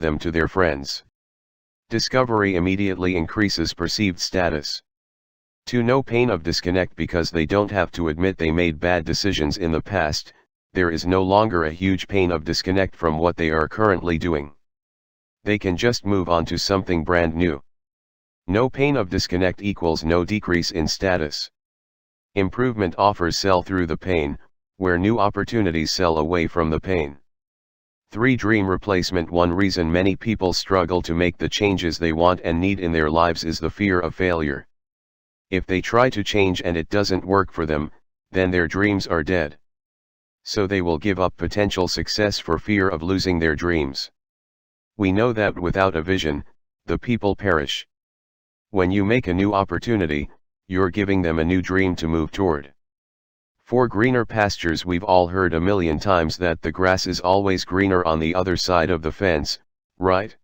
them to their friends. Discovery immediately increases perceived status. 2. No pain of disconnect because they don't have to admit they made bad decisions in the past, there is no longer a huge pain of disconnect from what they are currently doing. They can just move on to something brand new. No pain of disconnect equals no decrease in status. Improvement offers sell through the pain, where new opportunities sell away from the pain. 3. Dream replacement. One reason many people struggle to make the changes they want and need in their lives is the fear of failure. If they try to change and it doesn't work for them, then their dreams are dead. So they will give up potential success for fear of losing their dreams. We know that without a vision, the people perish. When you make a new opportunity, you're giving them a new dream to move toward. 4. Greener pastures. We've all heard a million times that the grass is always greener on the other side of the fence, right?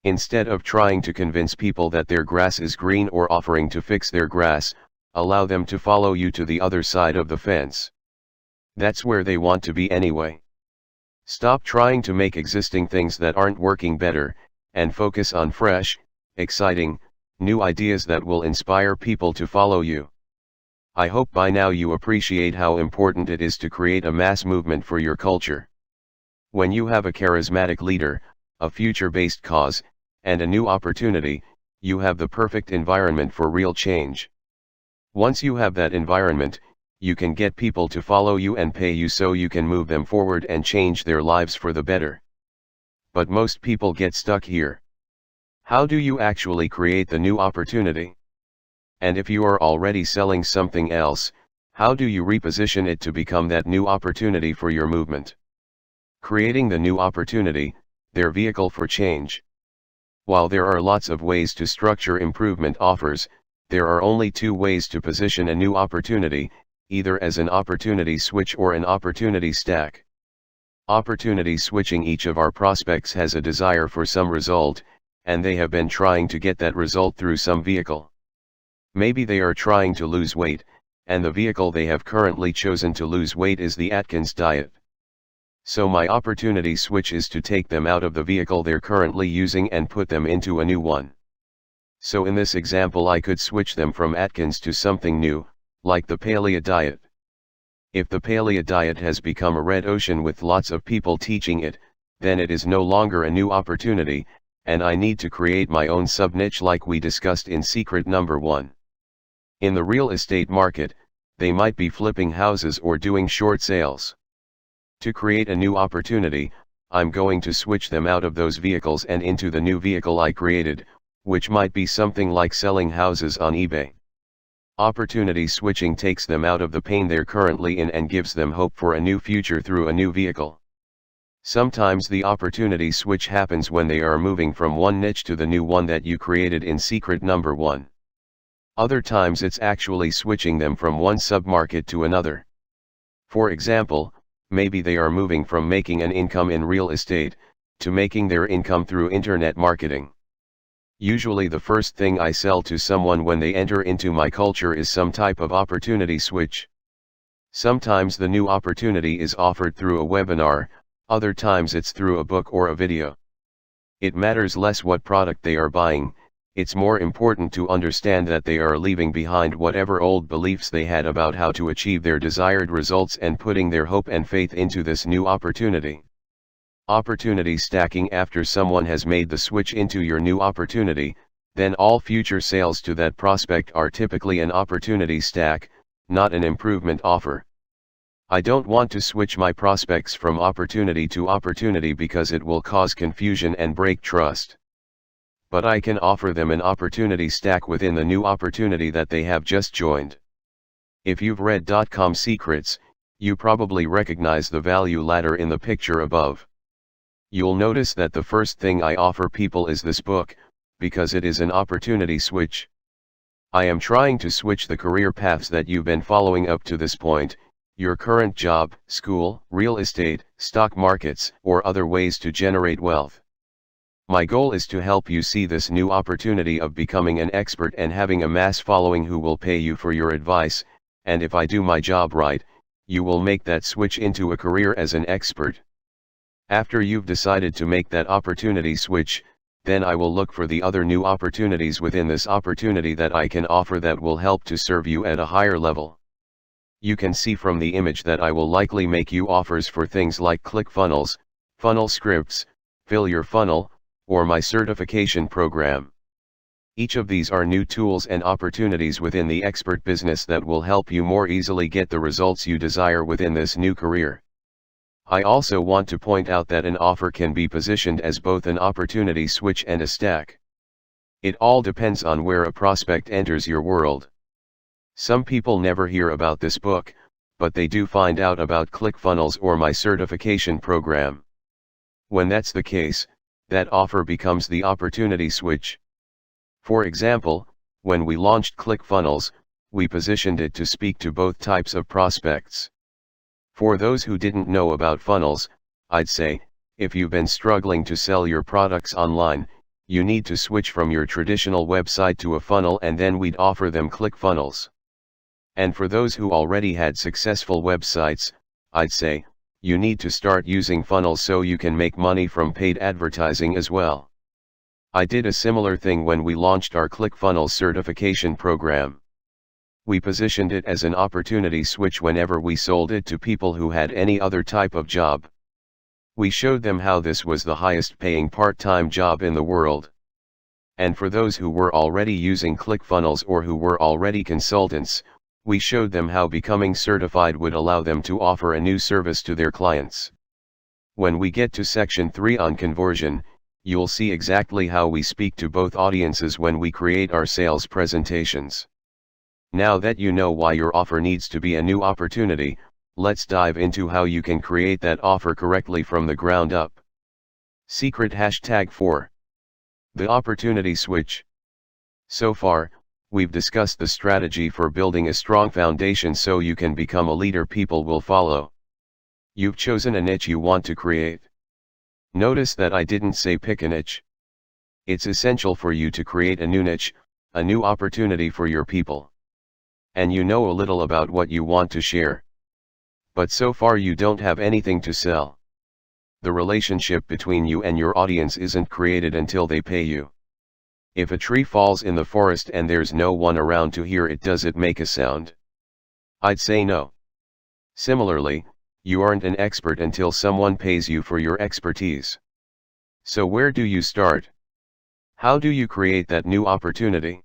Instead of trying to convince people that their grass is green or offering to fix their grass, allow them to follow you to the other side of the fence. That's where they want to be anyway. Stop trying to make existing things that aren't working better, and focus on fresh, exciting, new ideas that will inspire people to follow you. I hope by now you appreciate how important it is to create a mass movement for your culture. When you have a charismatic leader, a future-based cause, and a new opportunity, you have the perfect environment for real change. Once you have that environment, you can get people to follow you and pay you so you can move them forward and change their lives for the better. But most people get stuck here. How do you actually create the new opportunity? And if you are already selling something else, how do you reposition it to become that new opportunity for your movement? Creating the new opportunity, their vehicle for change. While there are lots of ways to structure improvement offers, there are only 2 ways to position a new opportunity, either as an opportunity switch or an opportunity stack. Opportunity switching. Each of our prospects has a desire for some result, and they have been trying to get that result through some vehicle. Maybe they are trying to lose weight, and the vehicle they have currently chosen to lose weight is the Atkins diet. So my opportunity switch is to take them out of the vehicle they're currently using and put them into a new one. So in this example I could switch them from Atkins to something new, like the Paleo diet. If the Paleo diet has become a red ocean with lots of people teaching it, then it is no longer a new opportunity, and I need to create my own sub-niche like we discussed in secret number 1. In the real estate market, they might be flipping houses or doing short sales. To create a new opportunity, I'm going to switch them out of those vehicles and into the new vehicle I created, which might be something like selling houses on eBay. Opportunity switching takes them out of the pain they're currently in and gives them hope for a new future through a new vehicle. Sometimes the opportunity switch happens when they are moving from one niche to the new one that you created in secret number 1. Other times it's actually switching them from one submarket to another. For example, maybe they are moving from making an income in real estate, to making their income through internet marketing. Usually the first thing I sell to someone when they enter into my culture is some type of opportunity switch. Sometimes the new opportunity is offered through a webinar, other times it's through a book or a video. It matters less what product they are buying, it's more important to understand that they are leaving behind whatever old beliefs they had about how to achieve their desired results and putting their hope and faith into this new opportunity. Opportunity stacking. After someone has made the switch into your new opportunity, then all future sales to that prospect are typically an opportunity stack, not an improvement offer. I don't want to switch my prospects from opportunity to opportunity because it will cause confusion and break trust. But I can offer them an opportunity stack within the new opportunity that they have just joined. If you've read .com Secrets, you probably recognize the value ladder in the picture above. You'll notice that the first thing I offer people is this book, because it is an opportunity switch. I am trying to switch the career paths that you've been following up to this point, your current job, school, real estate, stock markets, or other ways to generate wealth. My goal is to help you see this new opportunity of becoming an expert and having a mass following who will pay you for your advice, and if I do my job right, you will make that switch into a career as an expert. After you've decided to make that opportunity switch, then I will look for the other new opportunities within this opportunity that I can offer that will help to serve you at a higher level. You can see from the image that I will likely make you offers for things like ClickFunnels, funnel scripts, Fill Your Funnel, or my certification program. Each of these are new tools and opportunities within the expert business that will help you more easily get the results you desire within this new career. I also want to point out that an offer can be positioned as both an opportunity switch and a stack. It all depends on where a prospect enters your world. Some people never hear about this book, but they do find out about ClickFunnels or my certification program. When that's the case, that offer becomes the opportunity switch. For example, when we launched ClickFunnels, we positioned it to speak to both types of prospects. For those who didn't know about funnels, I'd say, if you've been struggling to sell your products online, you need to switch from your traditional website to a funnel, and then we'd offer them ClickFunnels. And for those who already had successful websites, I'd say, you need to start using funnels so you can make money from paid advertising as well. I did a similar thing when we launched our ClickFunnels certification program. We positioned it as an opportunity switch whenever we sold it to people who had any other type of job. We showed them how this was the highest paying part-time job in the world. And for those who were already using ClickFunnels or who were already consultants, we showed them how becoming certified would allow them to offer a new service to their clients. When we get to section 3 on conversion, you'll see exactly how we speak to both audiences when we create our sales presentations. Now that you know why your offer needs to be a new opportunity, let's dive into how you can create that offer correctly from the ground up. Secret #4. The opportunity switch. So far, we've discussed the strategy for building a strong foundation so you can become a leader people will follow. You've chosen a niche you want to create. Notice that I didn't say pick a niche. It's essential for you to create a new niche, a new opportunity for your people. And you know a little about what you want to share. But so far you don't have anything to sell. The relationship between you and your audience isn't created until they pay you. If a tree falls in the forest and there's no one around to hear it, does it make a sound? I'd say no. Similarly, you aren't an expert until someone pays you for your expertise. So where do you start? How do you create that new opportunity?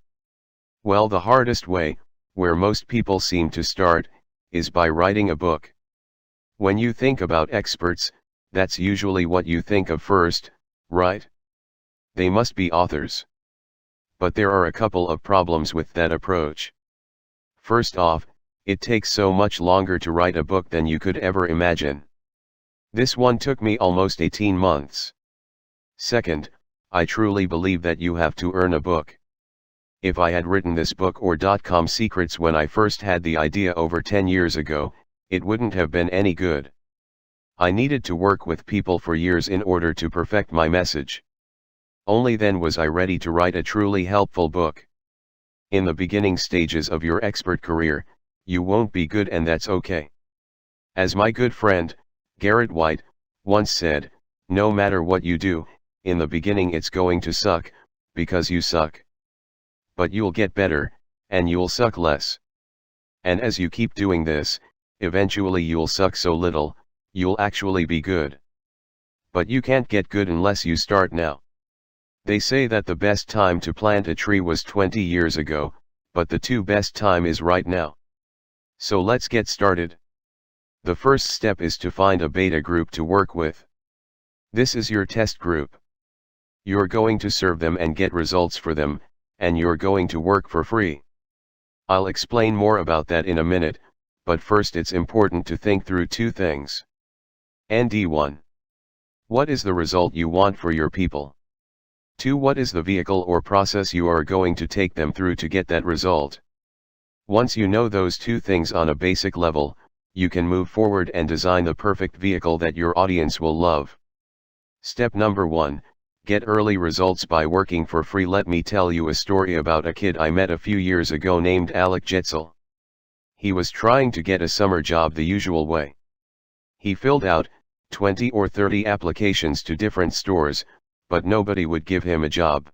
Well, the hardest way, where most people seem to start, is by writing a book. When you think about experts, that's usually what you think of first, right? They must be authors. But there are a couple of problems with that approach. First off, it takes so much longer to write a book than you could ever imagine. This one took me almost 18 months. Second, I truly believe that you have to earn a book. If I had written this book or .com secrets when I first had the idea over 10 years ago, it wouldn't have been any good. I needed to work with people for years in order to perfect my message. Only then was I ready to write a truly helpful book. In the beginning stages of your expert career, you won't be good, and that's okay. As my good friend, Garrett White, once said, no matter what you do, in the beginning it's going to suck, because you suck. But you'll get better, and you'll suck less. And as you keep doing this, eventually you'll suck so little, you'll actually be good. But you can't get good unless you start now. They say that the best time to plant a tree was 20 years ago, but the best time is right now. So let's get started. The first step is to find a beta group to work with. This is your test group. You're going to serve them and get results for them, and you're going to work for free. I'll explain more about that in a minute, but first it's important to think through two things. ND1. What is the result you want for your people? 2. What is the vehicle or process you are going to take them through to get that result? Once you know those two things on a basic level, you can move forward and design the perfect vehicle that your audience will love. Step number 1. Get early results by working for free. Let me tell you a story about a kid I met a few years ago named Alec Jetzel. He was trying to get a summer job the usual way. He filled out 20 or 30 applications to different stores, but nobody would give him a job.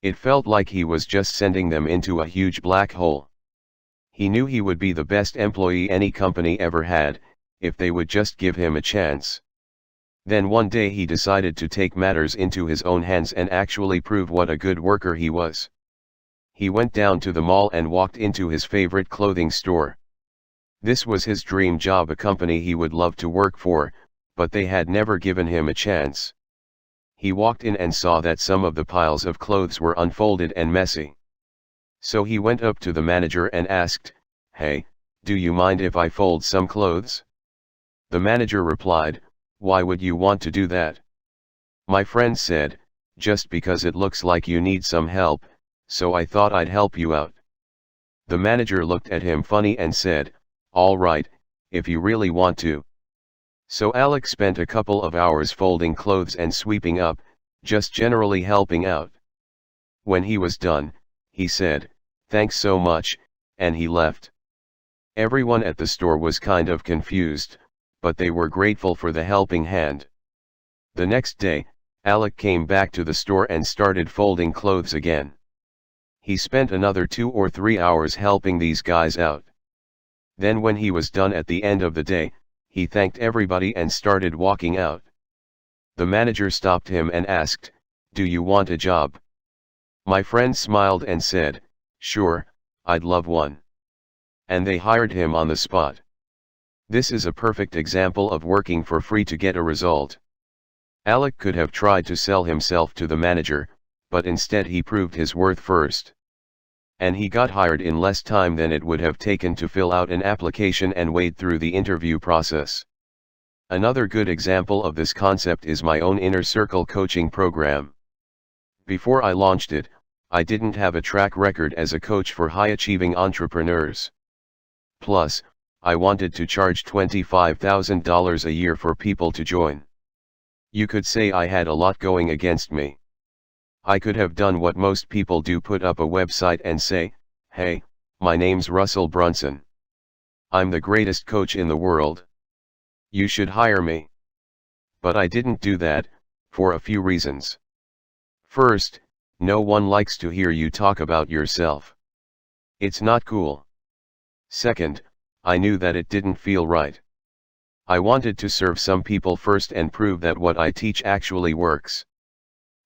It felt like he was just sending them into a huge black hole. He knew he would be the best employee any company ever had, if they would just give him a chance. Then one day he decided to take matters into his own hands and actually prove what a good worker he was. He went down to the mall and walked into his favorite clothing store. This was his dream job, a company he would love to work for, but they had never given him a chance. He walked in and saw that some of the piles of clothes were unfolded and messy. So he went up to the manager and asked, "Hey, do you mind if I fold some clothes?" The manager replied, "Why would you want to do that?" My friend said, "Just because it looks like you need some help, so I thought I'd help you out." The manager looked at him funny and said, "All right, if you really want to." So Alex spent a couple of hours folding clothes and sweeping up, just generally helping out. When he was done, he said, "Thanks so much," and he left. Everyone at the store was kind of confused, but they were grateful for the helping hand. The next day, Alec came back to the store and started folding clothes again. He spent another 2 or 3 hours helping these guys out. Then when he was done at the end of the day, he thanked everybody and started walking out. The manager stopped him and asked, "Do you want a job?" My friend smiled and said, "Sure, I'd love one." And they hired him on the spot. This is a perfect example of working for free to get a result. Alec could have tried to sell himself to the manager, but instead he proved his worth first. And he got hired in less time than it would have taken to fill out an application and wade through the interview process. Another good example of this concept is my own Inner Circle coaching program. Before I launched it, I didn't have a track record as a coach for high-achieving entrepreneurs. Plus, I wanted to charge $25,000 a year for people to join. You could say I had a lot going against me. I could have done what most people do, put up a website and say, "Hey, my name's Russell Brunson. I'm the greatest coach in the world. You should hire me." But I didn't do that, for a few reasons. First, no one likes to hear you talk about yourself. It's not cool. Second, I knew that it didn't feel right. I wanted to serve some people first and prove that what I teach actually works.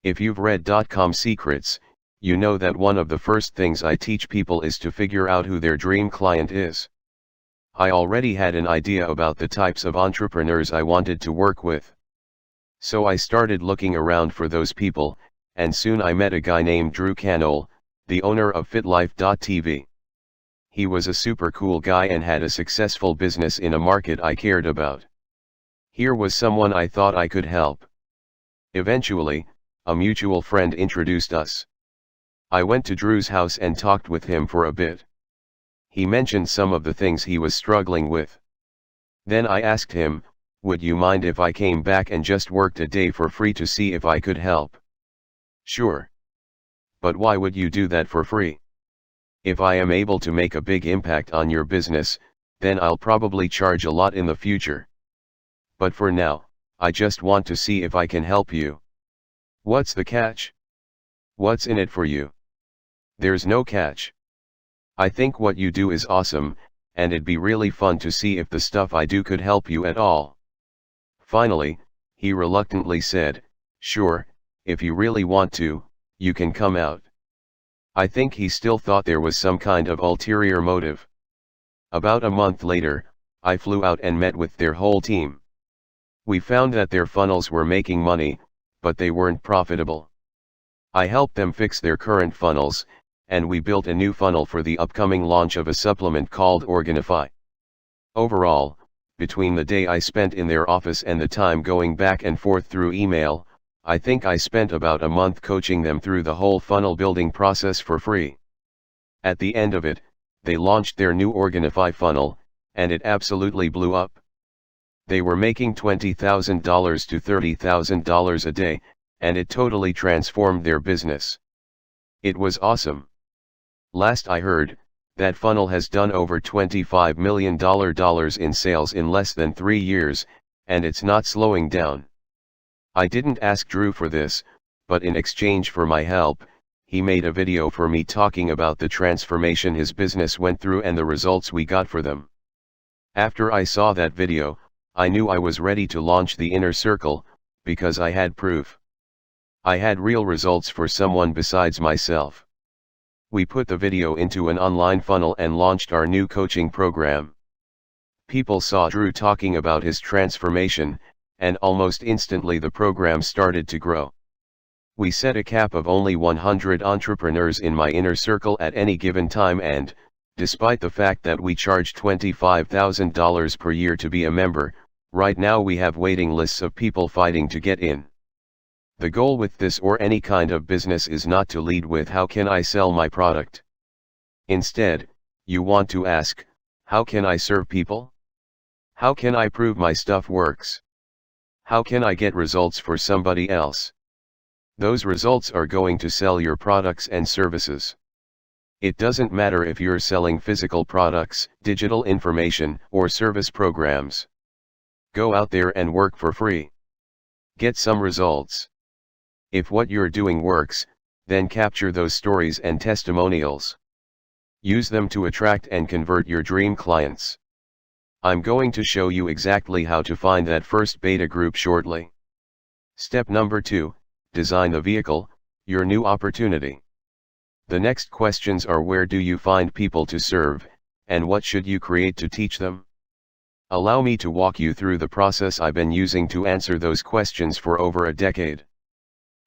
If you've read .com Secrets, you know that one of the first things I teach people is to figure out who their dream client is. I already had an idea about the types of entrepreneurs I wanted to work with. So I started looking around for those people, and soon I met a guy named Drew Canole, the owner of FitLife.tv. He was a super cool guy and had a successful business in a market I cared about. Here was someone I thought I could help. Eventually, a mutual friend introduced us. I went to Drew's house and talked with him for a bit. He mentioned some of the things he was struggling with. Then I asked him, "Would you mind if I came back and just worked a day for free to see if I could help?" "Sure. But why would you do that for free?" "If I am able to make a big impact on your business, then I'll probably charge a lot in the future. But for now, I just want to see if I can help you." "What's the catch? What's in it for you?" "There's no catch. I think what you do is awesome, and it'd be really fun to see if the stuff I do could help you at all." Finally, he reluctantly said, "Sure, if you really want to, you can come out." I think he still thought there was some kind of ulterior motive. About a month later, I flew out and met with their whole team. We found that their funnels were making money, but they weren't profitable. I helped them fix their current funnels, and we built a new funnel for the upcoming launch of a supplement called Organifi. Overall, between the day I spent in their office and the time going back and forth through email, I think I spent about a month coaching them through the whole funnel building process for free. At the end of it, they launched their new Organifi funnel, and it absolutely blew up. They were making $20,000 to $30,000 a day, and it totally transformed their business. It was awesome. Last I heard, that funnel has done over $25 million in sales in less than 3 years, and it's not slowing down. I didn't ask Drew for this, but in exchange for my help, he made a video for me talking about the transformation his business went through and the results we got for them. After I saw that video, I knew I was ready to launch the Inner Circle, because I had proof. I had real results for someone besides myself. We put the video into an online funnel and launched our new coaching program. People saw Drew talking about his transformation, and almost instantly the program started to grow. We set a cap of only 100 entrepreneurs in my inner circle at any given time, and, despite the fact that we charge $25,000 per year to be a member, right now we have waiting lists of people fighting to get in. The goal with this or any kind of business is not to lead with how can I sell my product. Instead, you want to ask, how can I serve people? How can I prove my stuff works? How can I get results for somebody else? Those results are going to sell your products and services. It doesn't matter if you're selling physical products, digital information, or service programs. Go out there and work for free. Get some results. If what you're doing works, then capture those stories and testimonials. Use them to attract and convert your dream clients. I'm going to show you exactly how to find that first beta group shortly. Step number 2. Design the vehicle, your new opportunity. The next questions are: where do you find people to serve, and what should you create to teach them? Allow me to walk you through the process I've been using to answer those questions for over a decade.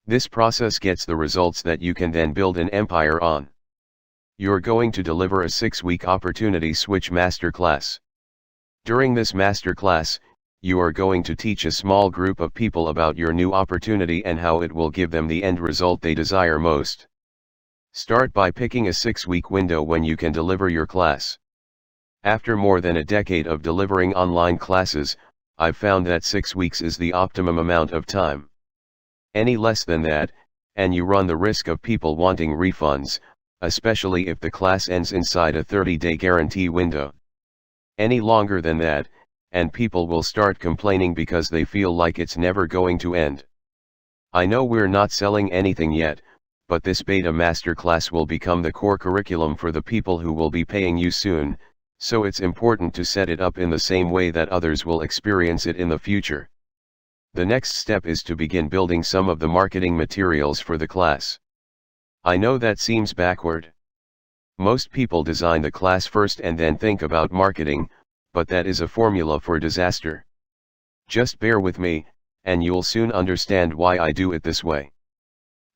This process gets the results that you can then build an empire on. You're going to deliver a 6-week opportunity switch masterclass. During this masterclass, you are going to teach a small group of people about your new opportunity and how it will give them the end result they desire most. Start by picking a 6-week window when you can deliver your class. After more than a decade of delivering online classes, I've found that 6 weeks is the optimum amount of time. Any less than that, and you run the risk of people wanting refunds, especially if the class ends inside a 30-day guarantee window. Any longer than that, and people will start complaining because they feel like it's never going to end. I know we're not selling anything yet, but this beta masterclass will become the core curriculum for the people who will be paying you soon, so it's important to set it up in the same way that others will experience it in the future. The next step is to begin building some of the marketing materials for the class. I know that seems backward. Most people design the class first and then think about marketing, but that is a formula for disaster. Just bear with me, and you'll soon understand why I do it this way.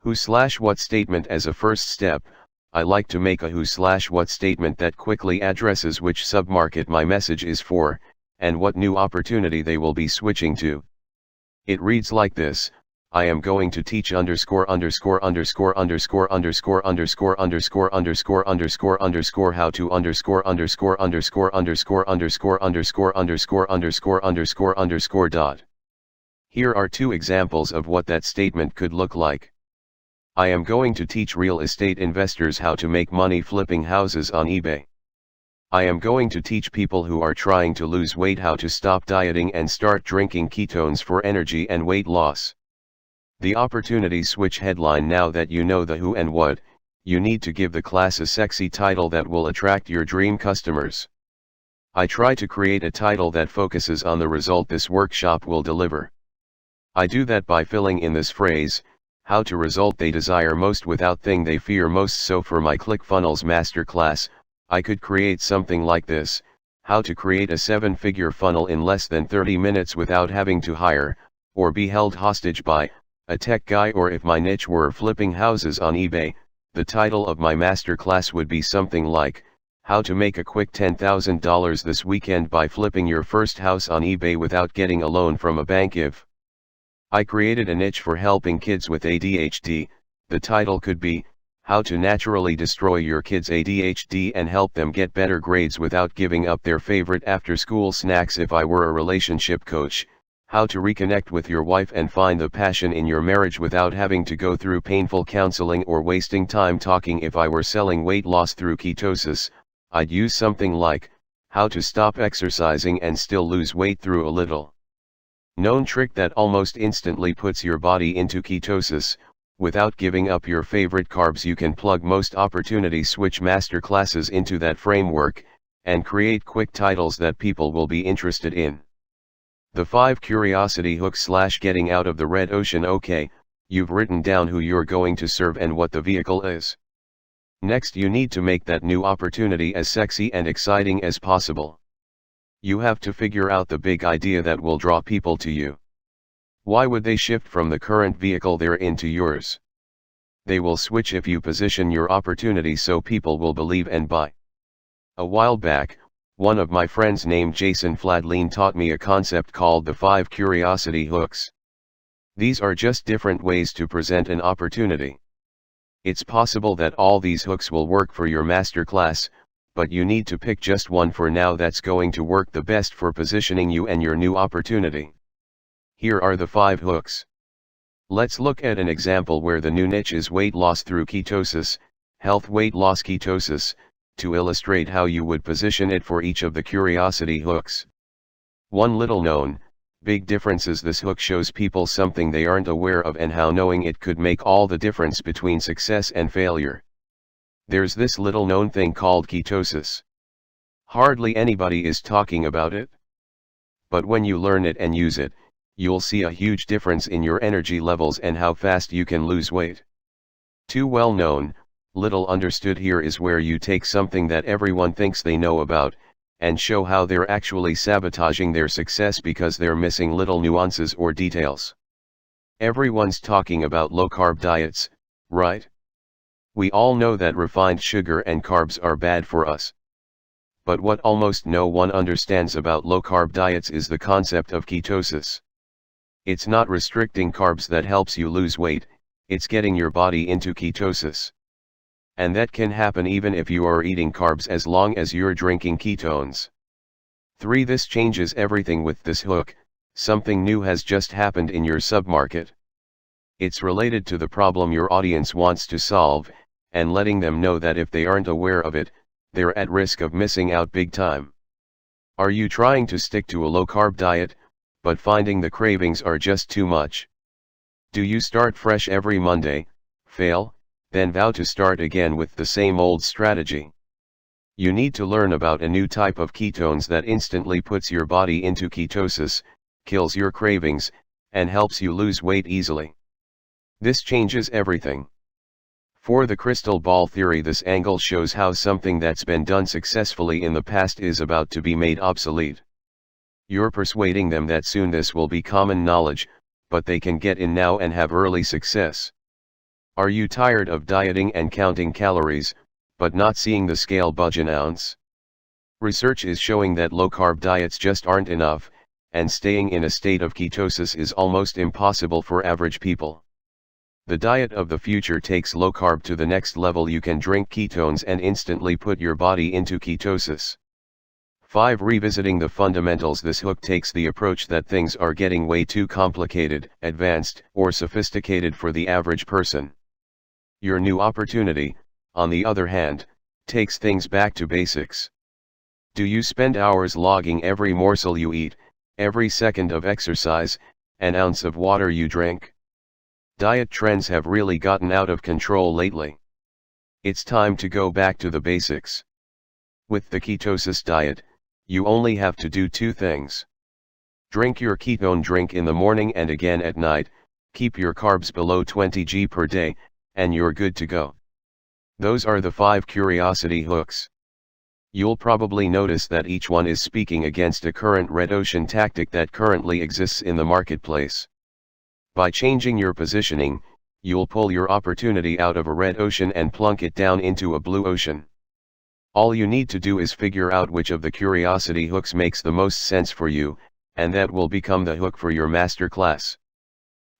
Who/what statement as a first step. I like to make a who/what statement that quickly addresses which submarket my message is for, and what new opportunity they will be switching to. It reads like this: I am going to teach how to Here are 2 examples of what that statement could look like. I am going to teach real estate investors how to make money flipping houses on eBay. I am going to teach people who are trying to lose weight how to stop dieting and start drinking ketones for energy and weight loss. The opportunity switch headline. Now that you know the who and what, you need to give the class a sexy title that will attract your dream customers. I try to create a title that focuses on the result this workshop will deliver. I do that by filling in this phrase, how to result they desire most without thing they fear most. So for my ClickFunnels masterclass, I could create something like this: how to create a 7-figure funnel in less than 30 minutes without having to hire, or be held hostage by, a tech guy. Or if my niche were flipping houses on eBay, the title of my masterclass would be something like, how to make a quick $10,000 this weekend by flipping your first house on eBay without getting a loan from a bank. If I created a niche for helping kids with ADHD, the title could be, how to naturally destroy your kids' ADHD and help them get better grades without giving up their favorite after-school snacks. If I were a relationship coach, how to reconnect with your wife and find the passion in your marriage without having to go through painful counseling or wasting time talking. If I were selling weight loss through ketosis, I'd use something like, how to stop exercising and still lose weight through a little Known trick that almost instantly puts your body into ketosis. Without giving up your favorite carbs, you can plug most opportunity switch masterclasses into that framework, and create quick titles that people will be interested in. The 5 curiosity hooks / getting out of the red ocean. Okay, you've written down who you're going to serve and what the vehicle is. Next, you need to make that new opportunity as sexy and exciting as possible. You have to figure out the big idea that will draw people to you. Why would they shift from the current vehicle they're in to yours? They will switch if you position your opportunity so people will believe and buy. A while back, one of my friends named Jason Fladlien taught me a concept called the 5 curiosity hooks. These are just different ways to present an opportunity. It's possible that all these hooks will work for your masterclass, but you need to pick just one for now that's going to work the best for positioning you and your new opportunity. Here are the 5 hooks. Let's look at an example where the new niche is weight loss through ketosis, health weight loss ketosis, to illustrate how you would position it for each of the curiosity hooks. One little known, big difference is this hook shows people something they aren't aware of and how knowing it could make all the difference between success and failure. There's this little known thing called ketosis. Hardly anybody is talking about it. But when you learn it and use it, you'll see a huge difference in your energy levels and how fast you can lose weight. Too well known, little understood here is where you take something that everyone thinks they know about, and show how they're actually sabotaging their success because they're missing little nuances or details. Everyone's talking about low-carb diets, right? We all know that refined sugar and carbs are bad for us. But what almost no one understands about low-carb diets is the concept of ketosis. It's not restricting carbs that helps you lose weight, it's getting your body into ketosis. And that can happen even if you are eating carbs as long as you're drinking ketones. 3. This changes everything with this hook. Something new has just happened in your submarket. It's related to the problem your audience wants to solve, and letting them know that if they aren't aware of it, they're at risk of missing out big time. Are you trying to stick to a low-carb diet, but finding the cravings are just too much? Do you start fresh every Monday, fail, then vow to start again with the same old strategy? You need to learn about a new type of ketones that instantly puts your body into ketosis, kills your cravings, and helps you lose weight easily. This changes everything. For the crystal ball theory, this angle shows how something that's been done successfully in the past is about to be made obsolete. You're persuading them that soon this will be common knowledge, but they can get in now and have early success. Are you tired of dieting and counting calories, but not seeing the scale budge an ounce? Research is showing that low-carb diets just aren't enough, and staying in a state of ketosis is almost impossible for average people. The diet of the future takes low-carb to the next level. You can drink ketones and instantly put your body into ketosis. 5. Revisiting the fundamentals. This hook takes the approach that things are getting way too complicated, advanced, or sophisticated for the average person. Your new opportunity, on the other hand, takes things back to basics. Do you spend hours logging every morsel you eat, every second of exercise, an ounce of water you drink? Diet trends have really gotten out of control lately. It's time to go back to the basics. With the ketosis diet, you only have to do 2 things. Drink your ketone drink in the morning and again at night, keep your carbs below 20 g per day, and you're good to go. Those are the 5 curiosity hooks. You'll probably notice that each one is speaking against a current red ocean tactic that currently exists in the marketplace. By changing your positioning, you'll pull your opportunity out of a red ocean and plunk it down into a blue ocean. All you need to do is figure out which of the curiosity hooks makes the most sense for you, and that will become the hook for your masterclass.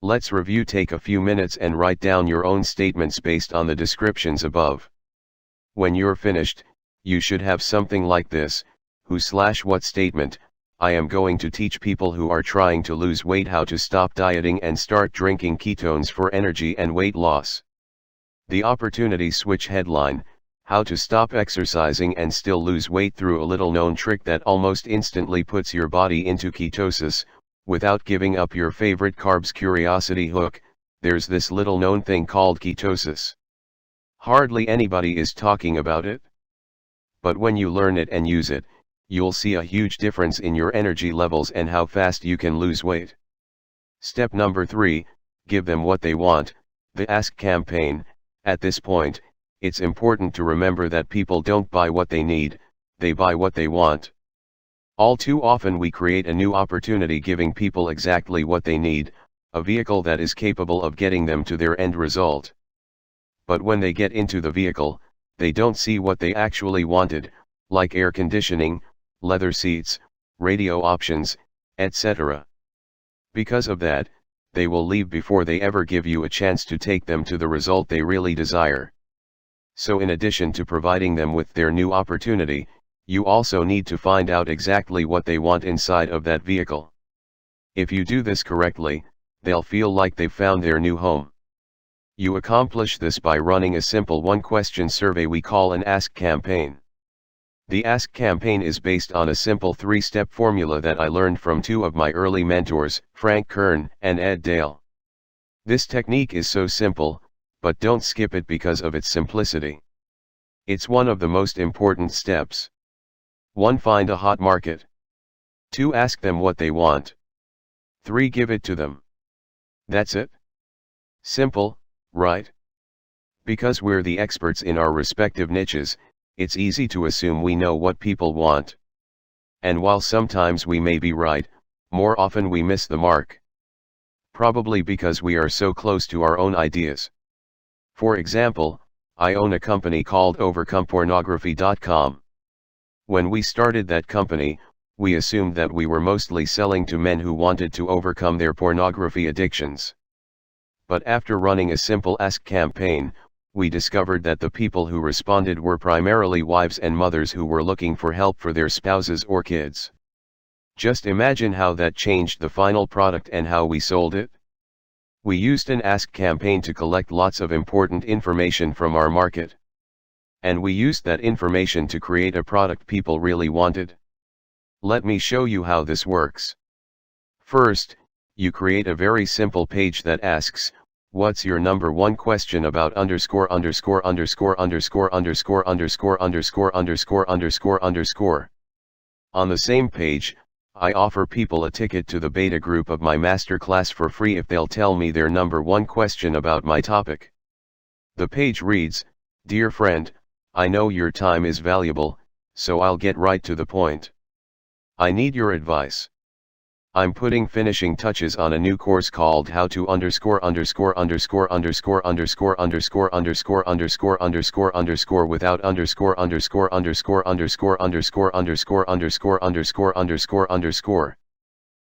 Let's review. Take a few minutes and write down your own statements based on the descriptions above. When you're finished, you should have something like this: who/what statement. I am going to teach people who are trying to lose weight how to stop dieting and start drinking ketones for energy and weight loss. The opportunity switch headline: how to stop exercising and still lose weight through a little known trick that almost instantly puts your body into ketosis. Without giving up your favorite carbs curiosity hook, there's this little known thing called ketosis. Hardly anybody is talking about it. But when you learn it and use it, you'll see a huge difference in your energy levels and how fast you can lose weight. Step number 3, give them what they want, the Ask campaign. At this point, it's important to remember that people don't buy what they need, they buy what they want. All too often we create a new opportunity giving people exactly what they need, a vehicle that is capable of getting them to their end result. But when they get into the vehicle, they don't see what they actually wanted, like air conditioning, leather seats, radio options, etc. Because of that, they will leave before they ever give you a chance to take them to the result they really desire. So in addition to providing them with their new opportunity, you also need to find out exactly what they want inside of that vehicle. If you do this correctly, they'll feel like they've found their new home. You accomplish this by running a simple one-question survey we call an Ask campaign. The Ask campaign is based on a simple 3-step formula that I learned from 2 of my early mentors, Frank Kern and Ed Dale. This technique is so simple, but don't skip it because of its simplicity. It's one of the most important steps. 1. Find a hot market. 2. Ask them what they want. 3. Give it to them. That's it. Simple, right? Because we're the experts in our respective niches, it's easy to assume we know what people want. And while sometimes we may be right, more often we miss the mark. Probably because we are so close to our own ideas. For example, I own a company called OvercomePornography.com. When we started that company, we assumed that we were mostly selling to men who wanted to overcome their pornography addictions. But after running a simple Ask campaign, we discovered that the people who responded were primarily wives and mothers who were looking for help for their spouses or kids. Just imagine how that changed the final product and how we sold it. We used an Ask campaign to collect lots of important information from our market. And we used that information to create a product people really wanted. Let me show you how this works. First, you create a very simple page that asks, what's your number 1 question about underscore. On the same page, I offer people a ticket to the beta group of my masterclass for free if they'll tell me their number 1 question about my topic. The page reads, Dear friend, I know your time is valuable, so I'll get right to the point. I need your advice. I'm putting finishing touches on a new course called How to without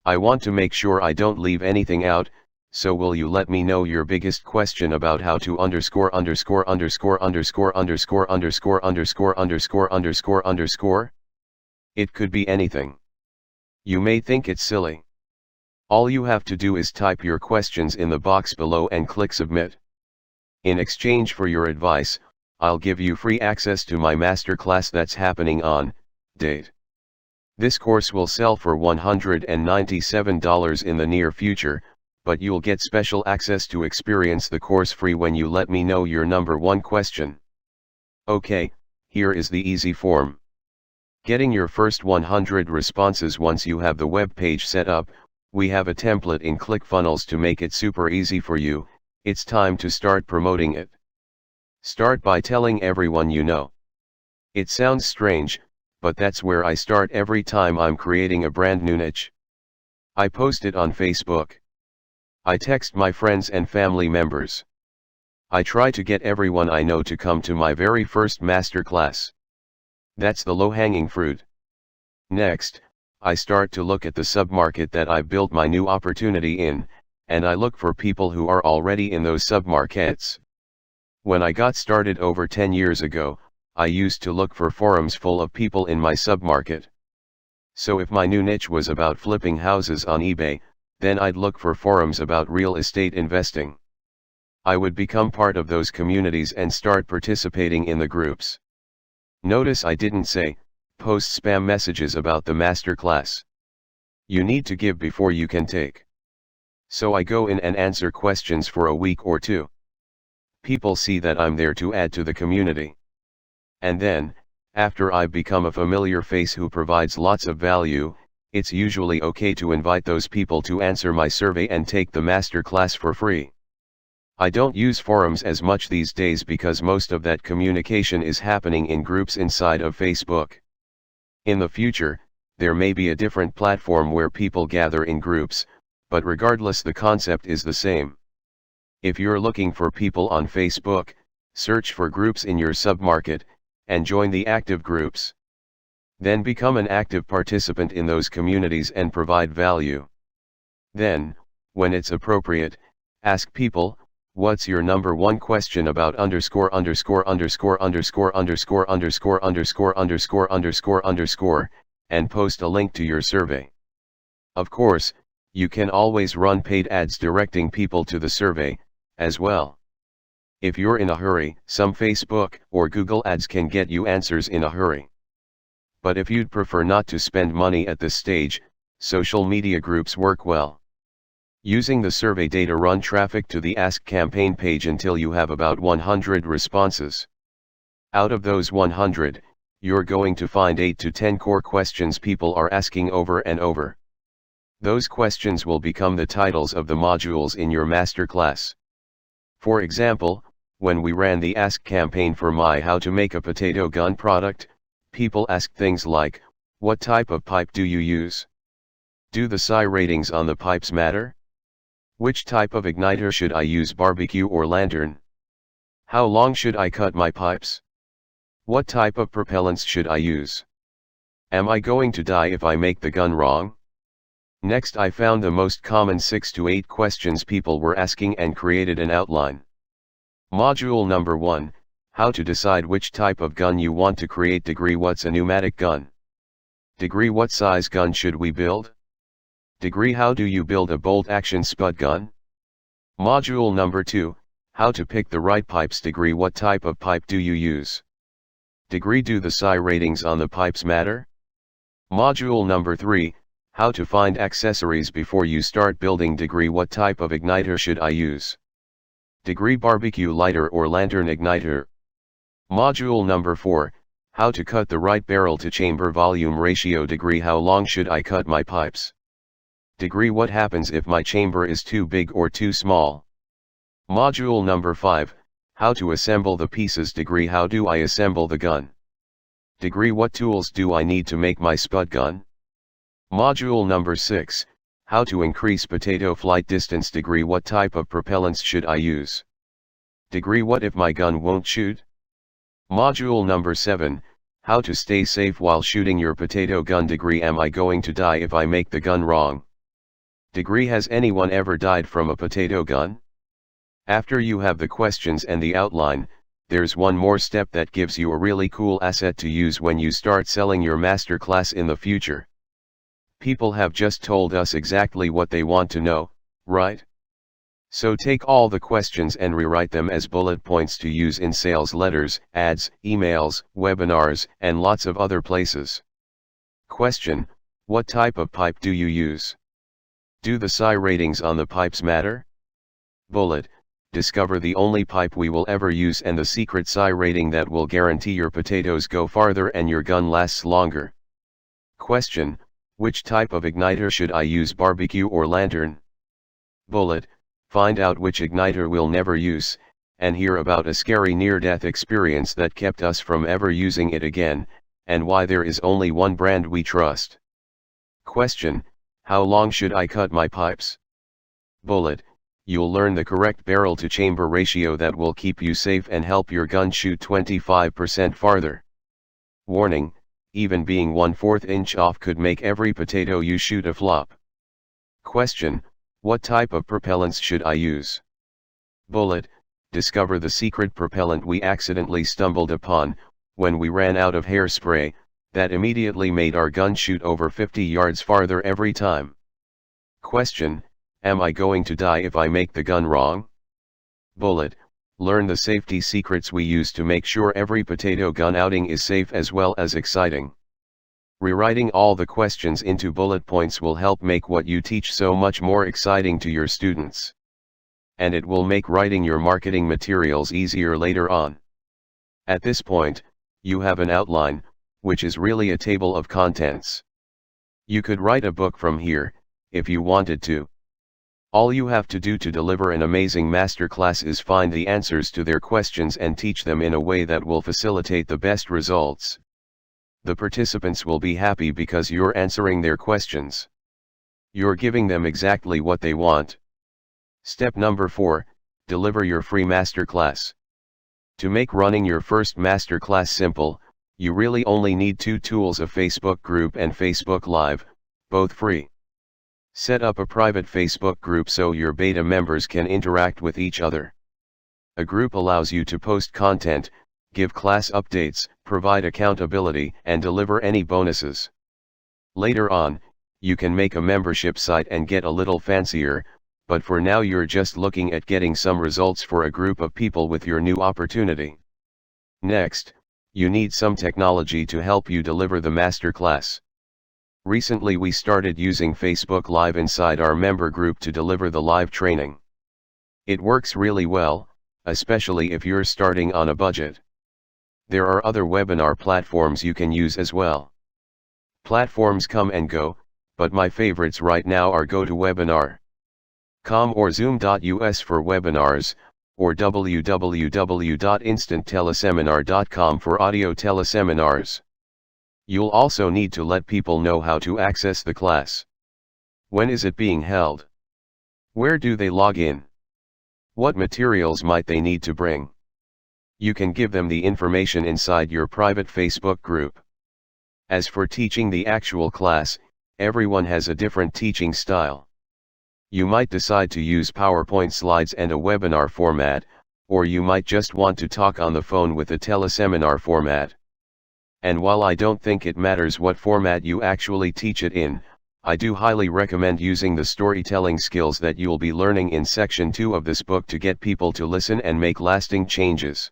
I want to make sure I don't leave anything out, so will you let me know your biggest question about how to It could be anything. You may think it's silly. All you have to do is type your questions in the box below and click submit. In exchange for your advice, I'll give you free access to my masterclass that's happening on date. This course will sell for $197 in the near future, but you'll get special access to experience the course free when you let me know your number 1 question. Okay, here is the easy form. Getting your first 100 responses. Once you have the web page set up, we have a template in ClickFunnels to make it super easy for you. It's time to start promoting it. Start by telling everyone you know. It sounds strange, but that's where I start every time I'm creating a brand new niche. I post it on Facebook. I text my friends and family members. I try to get everyone I know to come to my very first masterclass. That's the low-hanging fruit. Next, I start to look at the submarket that I've built my new opportunity in, and I look for people who are already in those submarkets. When I got started over 10 years ago, I used to look for forums full of people in my submarket. So if my new niche was about flipping houses on eBay, then I'd look for forums about real estate investing. I would become part of those communities and start participating in the groups. Notice I didn't say, post spam messages about the masterclass. You need to give before you can take. So I go in and answer questions for a week or two. People see that I'm there to add to the community. And then, after I've become a familiar face who provides lots of value, it's usually okay to invite those people to answer my survey and take the masterclass for free. I don't use forums as much these days because most of that communication is happening in groups inside of Facebook. In the future, there may be a different platform where people gather in groups, but regardless the concept is the same. If you're looking for people on Facebook, search for groups in your submarket, and join the active groups. Then become an active participant in those communities and provide value. Then, when it's appropriate, ask people, what's your number one question about underscore underscore underscore underscore underscore underscore underscore underscore underscore underscore, and post a link to your survey. Of course, you can always run paid ads directing people to the survey, as well. If you're in a hurry, some Facebook or Google ads can get you answers in a hurry. But if you'd prefer not to spend money at this stage, social media groups work well. Using the survey data, run traffic to the Ask campaign page until you have about 100 responses. Out of those 100, you're going to find 8 to 10 core questions people are asking over and over. Those questions will become the titles of the modules in your masterclass. For example, when we ran the Ask campaign for my How to Make a Potato Gun product, people asked things like, what type of pipe do you use? Do the SI ratings on the pipes matter? Which type of igniter should I use, barbecue or lantern? How long should I cut my pipes? What type of propellants should I use? Am I going to die if I make the gun wrong? Next, I found the most common 6 to 8 questions people were asking and created an outline. Module number 1, how to decide which type of gun you want to create. Degree, what's a pneumatic gun? Degree, what size gun should we build? Degree, how do you build a bolt-action spud gun? Module number 2, how to pick the right pipes. Degree, what type of pipe do you use? Degree, do the SI ratings on the pipes matter? Module number 3, how to find accessories before you start building. Degree, what type of igniter should I use? Degree, barbecue lighter or lantern igniter? Module number 4, how to cut the right barrel to chamber volume ratio. Degree, how long should I cut my pipes? Degree, what happens if my chamber is too big or too small? Module number 5, how to assemble the pieces. Degree, how do I assemble the gun? Degree, what tools do I need to make my spud gun? Module number 6, how to increase potato flight distance. Degree, what type of propellants should I use? Degree, what if my gun won't shoot? Module number 7, how to stay safe while shooting your potato gun. Degree, am I going to die if I make the gun wrong? Degree, has anyone ever died from a potato gun? After you have the questions and the outline, there's one more step that gives you a really cool asset to use when you start selling your masterclass in the future. People have just told us exactly what they want to know, right? So take all the questions and rewrite them as bullet points to use in sales letters, ads, emails, webinars, and lots of other places. Question: what type of pipe do you use? Do the SI ratings on the pipes matter? Bullet: discover the only pipe we will ever use and the secret SI rating that will guarantee your potatoes go farther and your gun lasts longer. Question: which type of igniter should I use, barbecue or lantern? Bullet: find out which igniter we'll never use, and hear about a scary near-death experience that kept us from ever using it again, and why there is only one brand we trust. Question: how long should I cut my pipes? Bullet: you'll learn the correct barrel to chamber ratio that will keep you safe and help your gun shoot 25% farther. Warning: even being 1/4 inch off could make every potato you shoot a flop. Question: what type of propellants should I use? Bullet: discover the secret propellant we accidentally stumbled upon, when we ran out of hairspray, that immediately made our gun shoot over 50 yards farther every time. Question: am I going to die if I make the gun wrong? Bullet: learn the safety secrets we use to make sure every potato gun outing is safe as well as exciting. Rewriting all the questions into bullet points will help make what you teach so much more exciting to your students. And it will make writing your marketing materials easier later on. At this point, you have an outline, which is really a table of contents. You could write a book from here, if you wanted to. All you have to do to deliver an amazing masterclass is find the answers to their questions and teach them in a way that will facilitate the best results. The participants will be happy because you're answering their questions. You're giving them exactly what they want. Step number 4, deliver your free masterclass. To make running your first masterclass simple, you really only need 2 tools: a Facebook group and Facebook Live, both free. Set up a private Facebook group so your beta members can interact with each other. A group allows you to post content, give class updates, provide accountability, and deliver any bonuses. Later on, you can make a membership site and get a little fancier, but for now you're just looking at getting some results for a group of people with your new opportunity. Next, you need some technology to help you deliver the masterclass. Recently we started using Facebook Live inside our member group to deliver the live training. It works really well, especially if you're starting on a budget. There are other webinar platforms you can use as well. Platforms come and go, but my favorites right now are GoToWebinar.com or Zoom.us for webinars, or www.instantteleseminar.com for audio teleseminars. You'll also need to let people know how to access the class. When is it being held? Where do they log in? What materials might they need to bring? You can give them the information inside your private Facebook group. As for teaching the actual class, everyone has a different teaching style. You might decide to use PowerPoint slides and a webinar format, or you might just want to talk on the phone with a teleseminar format. And while I don't think it matters what format you actually teach it in, I do highly recommend using the storytelling skills that you'll be learning in section 2 of this book to get people to listen and make lasting changes.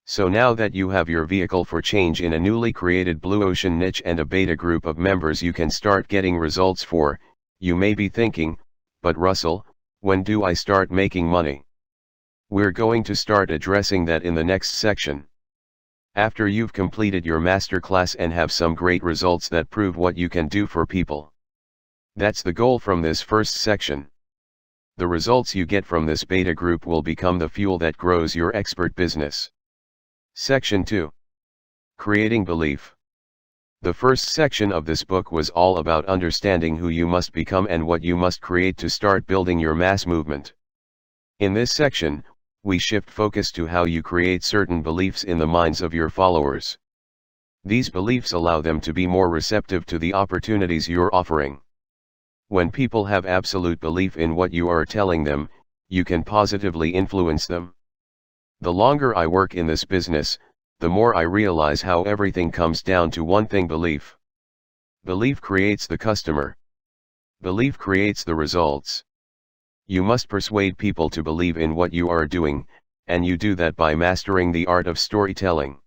So now that you have your vehicle for change in a newly created Blue Ocean niche and a beta group of members you can start getting results for, you may be thinking, but Russell, when do I start making money? We're going to start addressing that in the next section. After you've completed your masterclass and have some great results that prove what you can do for people. That's the goal from this first section. The results you get from this beta group will become the fuel that grows your expert business. Section 2. Creating belief. The first section of this book was all about understanding who you must become and what you must create to start building your mass movement. In this section, we shift focus to how you create certain beliefs in the minds of your followers. These beliefs allow them to be more receptive to the opportunities you're offering. When people have absolute belief in what you are telling them, you can positively influence them. The longer I work in this business, the more I realize how everything comes down to one thing: belief. Belief creates the customer. Belief creates the results. You must persuade people to believe in what you are doing, and you do that by mastering the art of storytelling.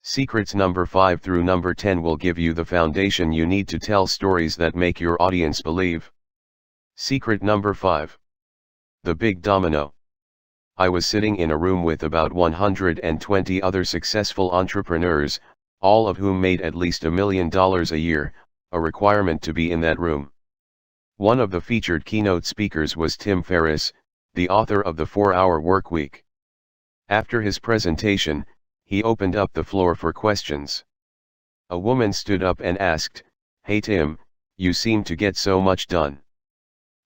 Secrets number 5 through number 10 will give you the foundation you need to tell stories that make your audience believe. Secret number 5. The Big Domino. I was sitting in a room with about 120 other successful entrepreneurs, all of whom made at least $1 million a year, a requirement to be in that room. One of the featured keynote speakers was Tim Ferriss, the author of The 4-Hour Workweek. After his presentation, he opened up the floor for questions. A woman stood up and asked, "Hey Tim, you seem to get so much done.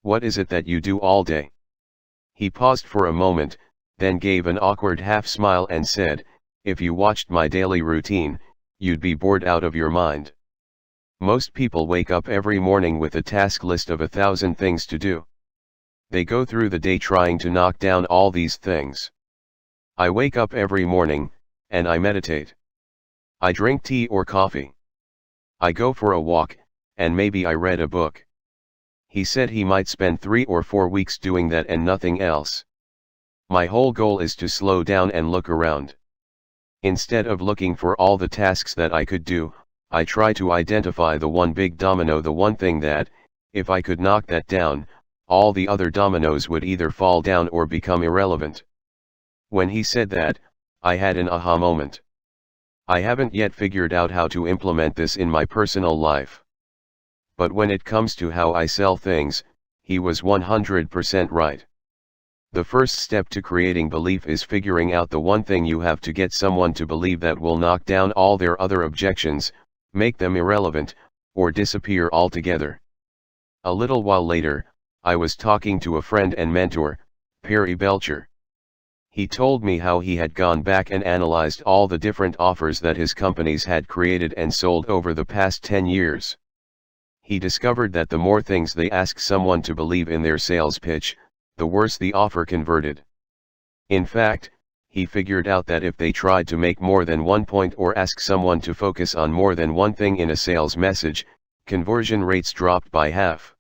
What is it that you do all day?" He paused for a moment, then gave an awkward half smile and said, "If you watched my daily routine, you'd be bored out of your mind. Most people wake up every morning with a task list of 1,000 things to do. They go through the day trying to knock down all these things. I wake up every morning, and I meditate. I drink tea or coffee. I go for a walk, and maybe I read a book." He said he might spend 3 or 4 weeks doing that and nothing else. "My whole goal is to slow down and look around. Instead of looking for all the tasks that I could do, I try to identify the one big domino, the one thing that, if I could knock that down, all the other dominoes would either fall down or become irrelevant. When he said that, I had an aha moment. I haven't yet figured out how to implement this in my personal life. But when it comes to how I sell things, he was 100% right. The first step to creating belief is figuring out the one thing you have to get someone to believe that will knock down all their other objections, make them irrelevant, or disappear altogether. A little while later, I was talking to a friend and mentor, Perry Belcher. He told me how he had gone back and analyzed all the different offers that his companies had created and sold over the past 10 years. He discovered that the more things they asked someone to believe in their sales pitch, the worse the offer converted. In fact, he figured out that if they tried to make more than one point or ask someone to focus on more than one thing in a sales message, conversion rates dropped by half.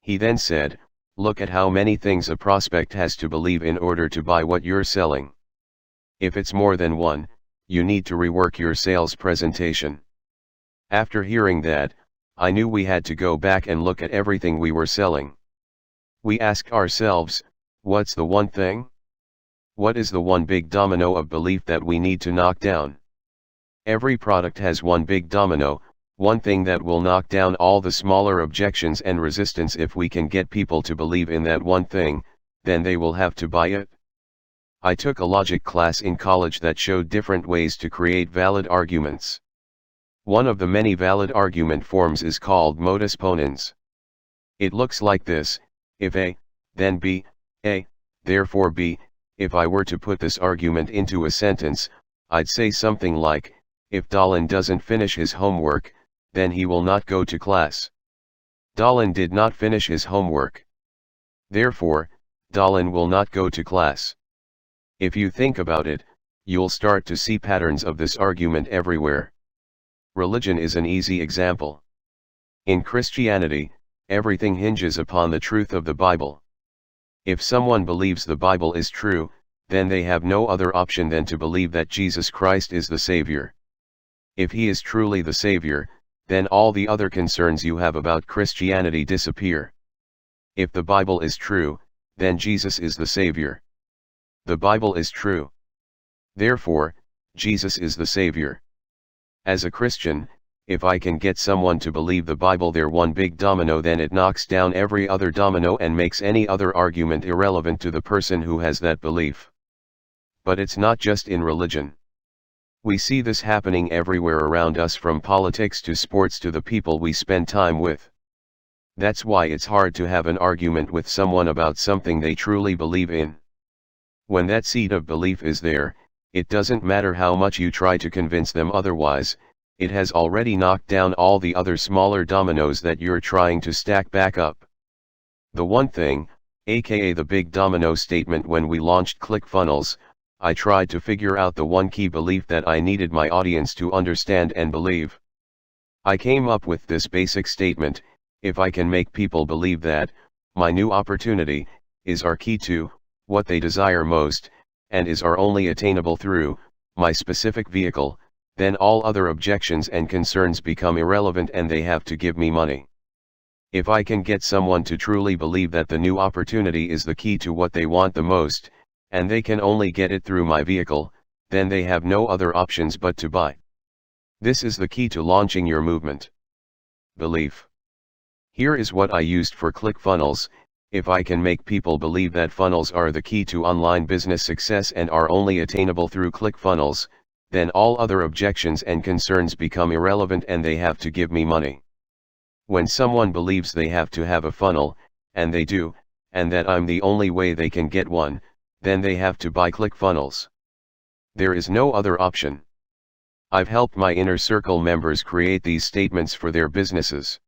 He then said, "Look at how many things a prospect has to believe in order to buy what you're selling. If it's more than one, you need to rework your sales presentation." After hearing that, I knew we had to go back and look at everything we were selling. We asked ourselves, what's the one thing? What is the one big domino of belief that we need to knock down? Every product has one big domino, one thing that will knock down all the smaller objections and resistance. If we can get people to believe in that one thing, then they will have to buy it. I took a logic class in college that showed different ways to create valid arguments. One of the many valid argument forms is called modus ponens. It looks like this: if A, then B, A, therefore B. If I were to put this argument into a sentence, I'd say something like, if Dallin doesn't finish his homework, then he will not go to class. Dallin did not finish his homework. Therefore, Dallin will not go to class. If you think about it, you'll start to see patterns of this argument everywhere. Religion is an easy example. In Christianity, everything hinges upon the truth of the Bible. If someone believes the Bible is true, then they have no other option than to believe that Jesus Christ is the Savior. If he is truly the Savior, then all the other concerns you have about Christianity disappear. If the Bible is true, then Jesus is the Savior. The Bible is true. Therefore, Jesus is the Savior. As a Christian, if I can get someone to believe the Bible their one big domino, then it knocks down every other domino and makes any other argument irrelevant to the person who has that belief. But it's not just in religion. We see this happening everywhere around us, from politics to sports to the people we spend time with. That's why it's hard to have an argument with someone about something they truly believe in. When that seed of belief is there, it doesn't matter how much you try to convince them otherwise, it has already knocked down all the other smaller dominoes that you're trying to stack back up. The one thing, aka the big domino statement. When we launched ClickFunnels, I tried to figure out the one key belief that I needed my audience to understand and believe. I came up with this basic statement: if I can make people believe that my new opportunity is our key to what they desire most, and is our only attainable through my specific vehicle, then all other objections and concerns become irrelevant and they have to give me money. If I can get someone to truly believe that the new opportunity is the key to what they want the most, and they can only get it through my vehicle, then they have no other options but to buy. This is the key to launching your movement. Belief. Here is what I used for ClickFunnels. If I can make people believe that funnels are the key to online business success and are only attainable through ClickFunnels, then all other objections and concerns become irrelevant and they have to give me money. When someone believes they have to have a funnel, and they do, and that I'm the only way they can get one, then they have to buy ClickFunnels. There is no other option. I've helped my inner circle members create these statements for their businesses.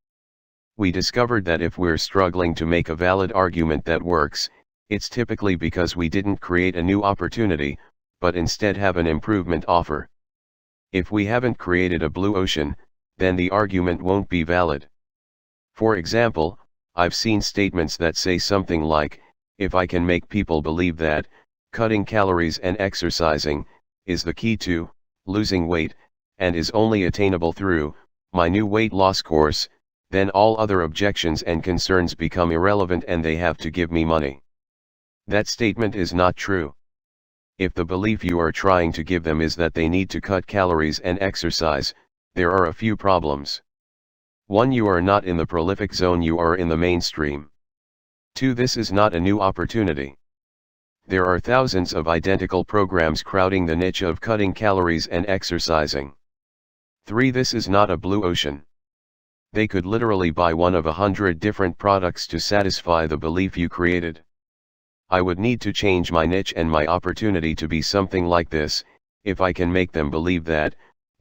We discovered that if we're struggling to make a valid argument that works, it's typically because we didn't create a new opportunity, but instead have an improvement offer. If we haven't created a blue ocean, then the argument won't be valid. For example, I've seen statements that say something like, if I can make people believe that cutting calories and exercising is the key to losing weight, and is only attainable through my new weight loss course, then all other objections and concerns become irrelevant and they have to give me money. That statement is not true. If the belief you are trying to give them is that they need to cut calories and exercise, there are a few problems. 1. You are not in the prolific zone, you are in the mainstream. 2. This is not a new opportunity. There are thousands of identical programs crowding the niche of cutting calories and exercising. 3. This is not a blue ocean. They could literally buy one of 100 different products to satisfy the belief you created. I would need to change my niche and my opportunity to be something like this, if I can make them believe that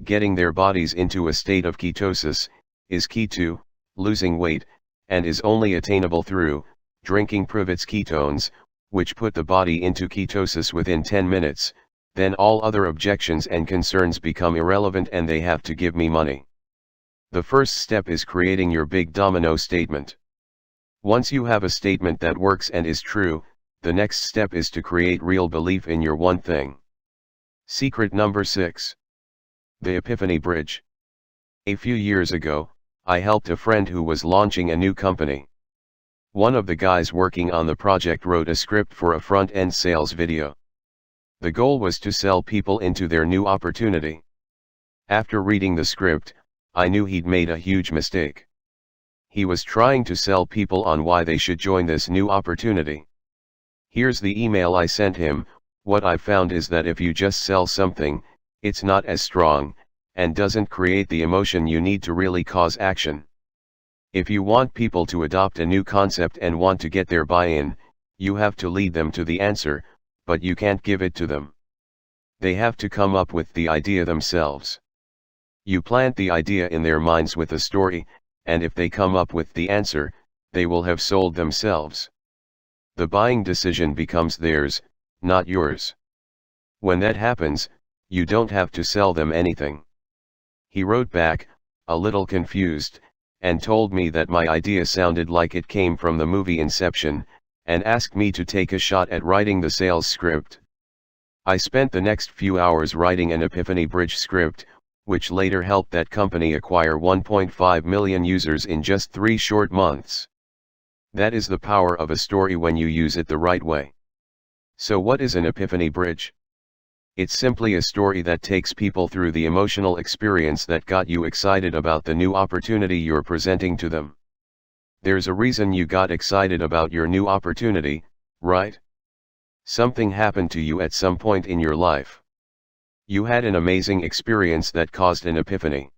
getting their bodies into a state of ketosis is key to losing weight, and is only attainable through drinking Privit's ketones, which put the body into ketosis within 10 minutes, then all other objections and concerns become irrelevant and they have to give me money. The first step is creating your big domino statement. Once you have a statement that works and is true, the next step is to create real belief in your one thing. Secret number 6. The Epiphany Bridge. A few years ago, I helped a friend who was launching a new company. One of the guys working on the project wrote a script for a front-end sales video. The goal was to sell people into their new opportunity. After reading the script, I knew he'd made a huge mistake. He was trying to sell people on why they should join this new opportunity. Here's the email I sent him. What I found is that if you just sell something, it's not as strong, and doesn't create the emotion you need to really cause action. If you want people to adopt a new concept and want to get their buy-in, you have to lead them to the answer, but you can't give it to them. They have to come up with the idea themselves. You plant the idea in their minds with a story, and if they come up with the answer, they will have sold themselves. The buying decision becomes theirs, not yours. When that happens, you don't have to sell them anything. He wrote back, a little confused, and told me that my idea sounded like it came from the movie Inception, and asked me to take a shot at writing the sales script. I spent the next few hours writing an Epiphany Bridge script, which later helped that company acquire 1.5 million users in just 3 short months. That is the power of a story when you use it the right way. So what is an Epiphany Bridge? It's simply a story that takes people through the emotional experience that got you excited about the new opportunity you're presenting to them. There's a reason you got excited about your new opportunity, right? Something happened to you at some point in your life. You had an amazing experience that caused an epiphany.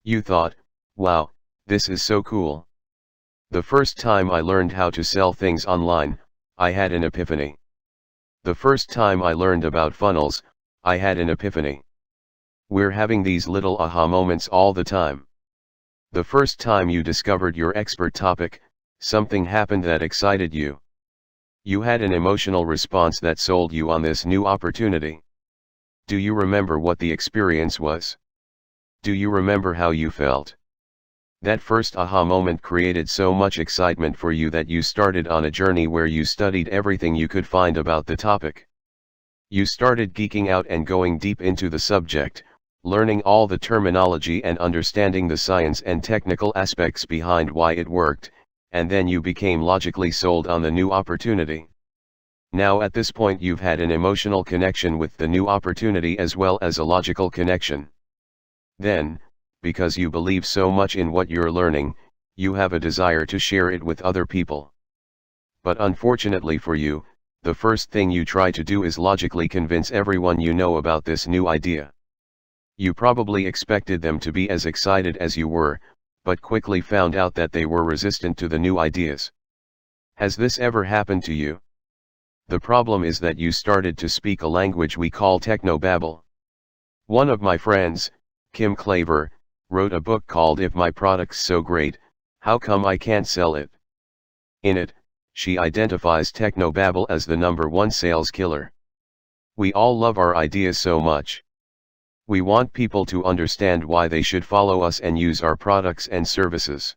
You thought, wow, this is so cool. The first time I learned how to sell things online, I had an epiphany. The first time I learned about funnels, I had an epiphany. We're having these little aha moments all the time. The first time you discovered your expert topic, something happened that excited you. You had an emotional response that sold you on this new opportunity. Do you remember what the experience was? Do you remember how you felt? That first aha moment created so much excitement for you that you started on a journey where you studied everything you could find about the topic. You started geeking out and going deep into the subject, learning all the terminology and understanding the science and technical aspects behind why it worked, and then you became logically sold on the new opportunity. Now at this point you've had an emotional connection with the new opportunity as well as a logical connection. Then, because you believe so much in what you're learning, you have a desire to share it with other people. But unfortunately for you, the first thing you try to do is logically convince everyone you know about this new idea. You probably expected them to be as excited as you were, but quickly found out that they were resistant to the new ideas. Has this ever happened to you? The problem is that you started to speak a language we call technobabble. One of my friends, Kim Claver, wrote a book called If My Product's So Great, How Come I Can't Sell It? In it, she identifies technobabble as the #1 sales killer. We all love our ideas so much. We want people to understand why they should follow us and use our products and services.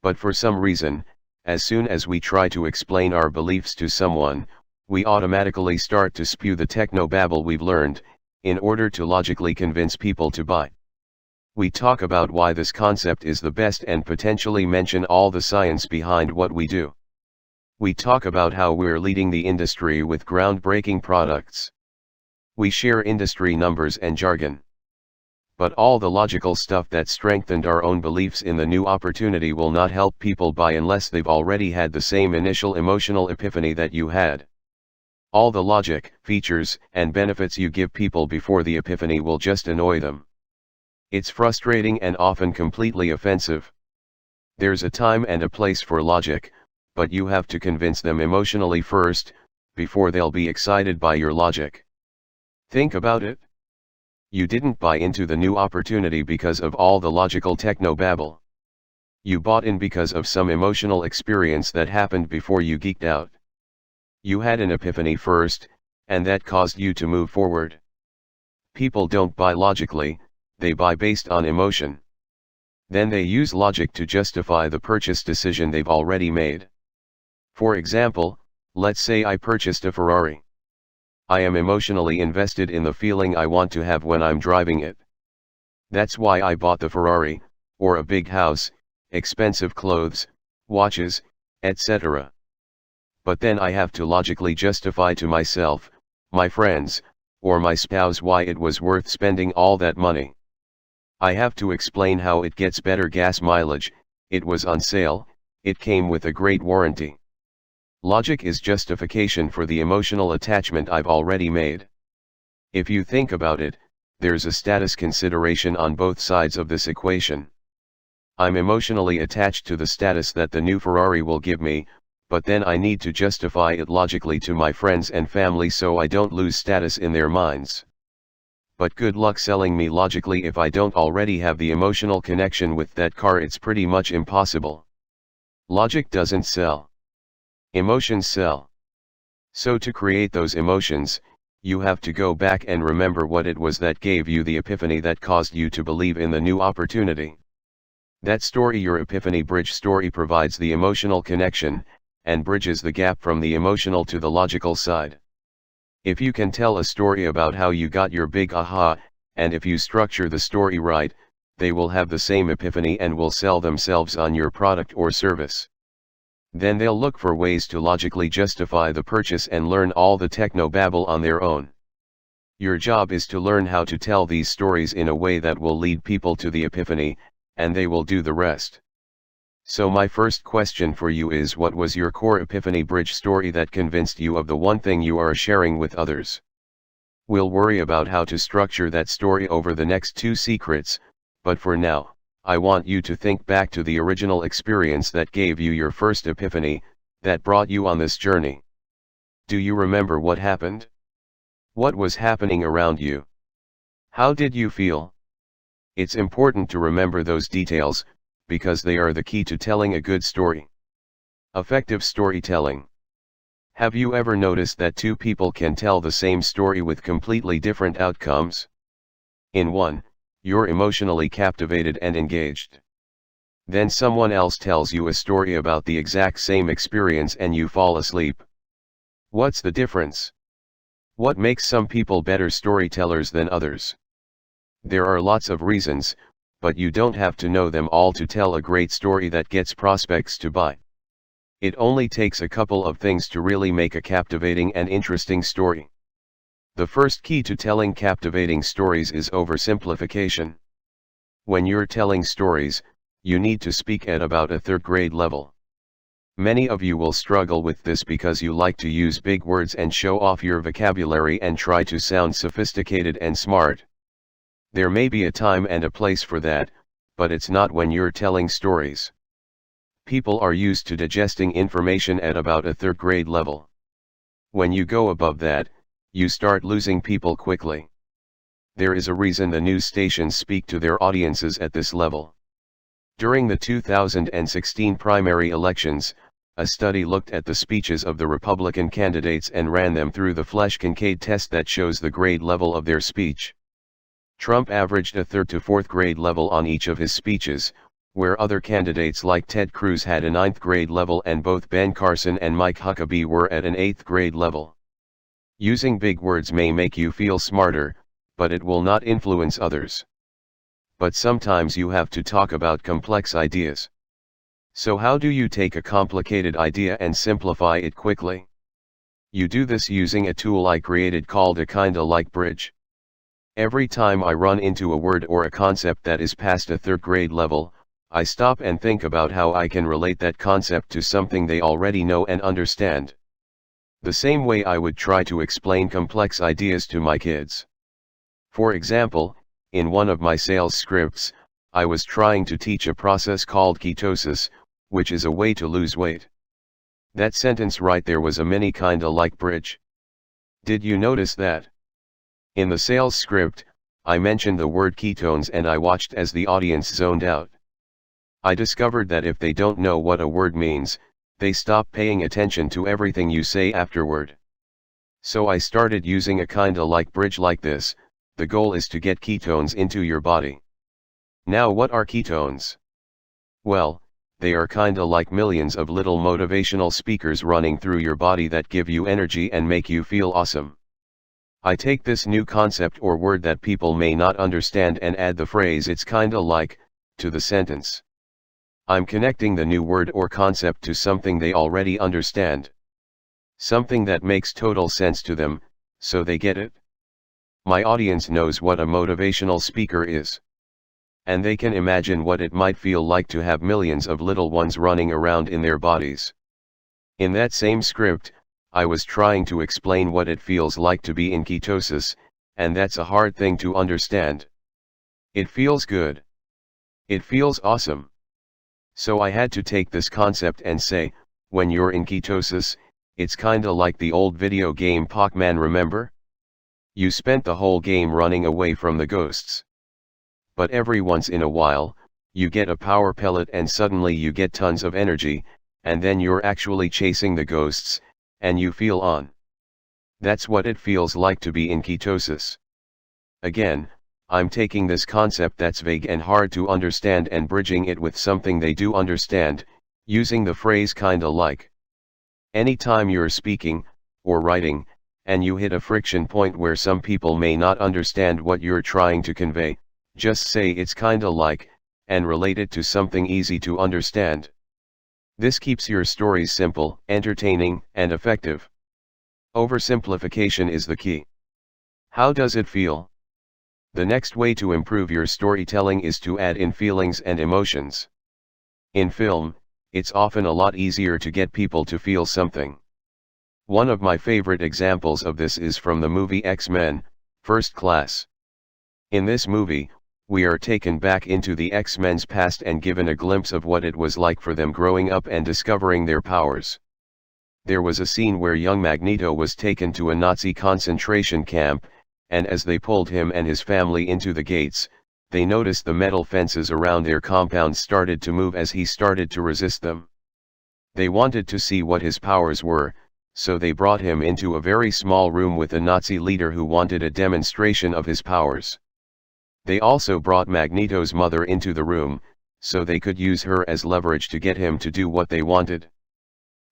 But for some reason, as soon as we try to explain our beliefs to someone, we automatically start to spew the technobabble we've learned, in order to logically convince people to buy. We talk about why this concept is the best and potentially mention all the science behind what we do. We talk about how we're leading the industry with groundbreaking products. We share industry numbers and jargon. But all the logical stuff that strengthened our own beliefs in the new opportunity will not help people buy unless they've already had the same initial emotional epiphany that you had. All the logic, features, and benefits you give people before the epiphany will just annoy them. It's frustrating and often completely offensive. There's a time and a place for logic, but you have to convince them emotionally first, before they'll be excited by your logic. Think about it. You didn't buy into the new opportunity because of all the logical technobabble. You bought in because of some emotional experience that happened before you geeked out. You had an epiphany first, and that caused you to move forward. People don't buy logically, they buy based on emotion. Then they use logic to justify the purchase decision they've already made. For example, let's say I purchased a Ferrari. I am emotionally invested in the feeling I want to have when I'm driving it. That's why I bought the Ferrari, or a big house, expensive clothes, watches, etc. But then I have to logically justify to myself, my friends, or my spouse why it was worth spending all that money. I have to explain how it gets better gas mileage, it was on sale, it came with a great warranty. Logic is justification for the emotional attachment I've already made. If you think about it, there's a status consideration on both sides of this equation. I'm emotionally attached to the status that the new Ferrari will give me, but then I need to justify it logically to my friends and family so I don't lose status in their minds. But good luck selling me logically if I don't already have the emotional connection with that car. It's pretty much impossible. Logic doesn't sell. Emotions sell. So to create those emotions, you have to go back and remember what it was that gave you the epiphany that caused you to believe in the new opportunity. That story, your epiphany bridge story, provides the emotional connection, and bridges the gap from the emotional to the logical side. If you can tell a story about how you got your big aha, and if you structure the story right, they will have the same epiphany and will sell themselves on your product or service. Then they'll look for ways to logically justify the purchase and learn all the technobabble on their own. Your job is to learn how to tell these stories in a way that will lead people to the epiphany, and they will do the rest. So my first question for you is, what was your core epiphany bridge story that convinced you of the one thing you are sharing with others? We'll worry about how to structure that story over the next 2 secrets, but for now, I want you to think back to the original experience that gave you your first epiphany, that brought you on this journey. Do you remember what happened? What was happening around you? How did you feel? It's important to remember those details, because they are the key to telling a good story. Effective storytelling. Have you ever noticed that 2 people can tell the same story with completely different outcomes? In one, you're emotionally captivated and engaged. Then someone else tells you a story about the exact same experience and you fall asleep. What's the difference? What makes some people better storytellers than others? There are lots of reasons, but you don't have to know them all to tell a great story that gets prospects to buy. It only takes a couple of things to really make a captivating and interesting story. The first key to telling captivating stories is oversimplification. When you're telling stories, you need to speak at about a 3rd grade level. Many of you will struggle with this because you like to use big words and show off your vocabulary and try to sound sophisticated and smart. There may be a time and a place for that, but it's not when you're telling stories. People are used to digesting information at about a 3rd grade level. When you go above that, you start losing people quickly. There is a reason the news stations speak to their audiences at this level. During the 2016 primary elections, a study looked at the speeches of the Republican candidates and ran them through the Flesch-Kincaid test that shows the grade level of their speech. Trump averaged a 3rd to 4th grade level on each of his speeches, where other candidates like Ted Cruz had a 9th grade level and both Ben Carson and Mike Huckabee were at an 8th grade level. Using big words may make you feel smarter, but it will not influence others. But sometimes you have to talk about complex ideas. So how do you take a complicated idea and simplify it quickly? You do this using a tool I created called a kinda like bridge. Every time I run into a word or a concept that is past a third grade level, I stop and think about how I can relate that concept to something they already know and understand. The same way I would try to explain complex ideas to my kids. For example, in one of my sales scripts, I was trying to teach a process called ketosis, which is a way to lose weight. That sentence right there was a mini kinda like bridge. Did you notice that? In the sales script, I mentioned the word ketones and I watched as the audience zoned out. I discovered that if they don't know what a word means, they stop paying attention to everything you say afterward. So I started using a kinda like bridge like this. The goal is to get ketones into your body. Now what are ketones? Well, they are kinda like millions of little motivational speakers running through your body that give you energy and make you feel awesome. I take this new concept or word that people may not understand and add the phrase "it's kinda like" to the sentence. I'm connecting the new word or concept to something they already understand. Something that makes total sense to them, so they get it. My audience knows what a motivational speaker is. And they can imagine what it might feel like to have millions of little ones running around in their bodies. In that same script, I was trying to explain what it feels like to be in ketosis, and that's a hard thing to understand. It feels good. It feels awesome. So I had to take this concept and say, when you're in ketosis, it's kinda like the old video game Pac-Man, remember? You spent the whole game running away from the ghosts. But every once in a while, you get a power pellet and suddenly you get tons of energy, and then you're actually chasing the ghosts, and you feel on. That's what it feels like to be in ketosis. Again, I'm taking this concept that's vague and hard to understand and bridging it with something they do understand, using the phrase kinda like. Anytime you're speaking, or writing, and you hit a friction point where some people may not understand what you're trying to convey, just say "it's kinda like," and relate it to something easy to understand. This keeps your stories simple, entertaining, and effective. Oversimplification is the key. How does it feel? The next way to improve your storytelling is to add in feelings and emotions. In film, it's often a lot easier to get people to feel something. One of my favorite examples of this is from the movie X-Men: First Class. In this movie, we are taken back into the X-Men's past and given a glimpse of what it was like for them growing up and discovering their powers. There was a scene where young Magneto was taken to a Nazi concentration camp, and as they pulled him and his family into the gates, they noticed the metal fences around their compound started to move as he started to resist them. They wanted to see what his powers were, so they brought him into a very small room with a Nazi leader who wanted a demonstration of his powers. They also brought Magneto's mother into the room, so they could use her as leverage to get him to do what they wanted.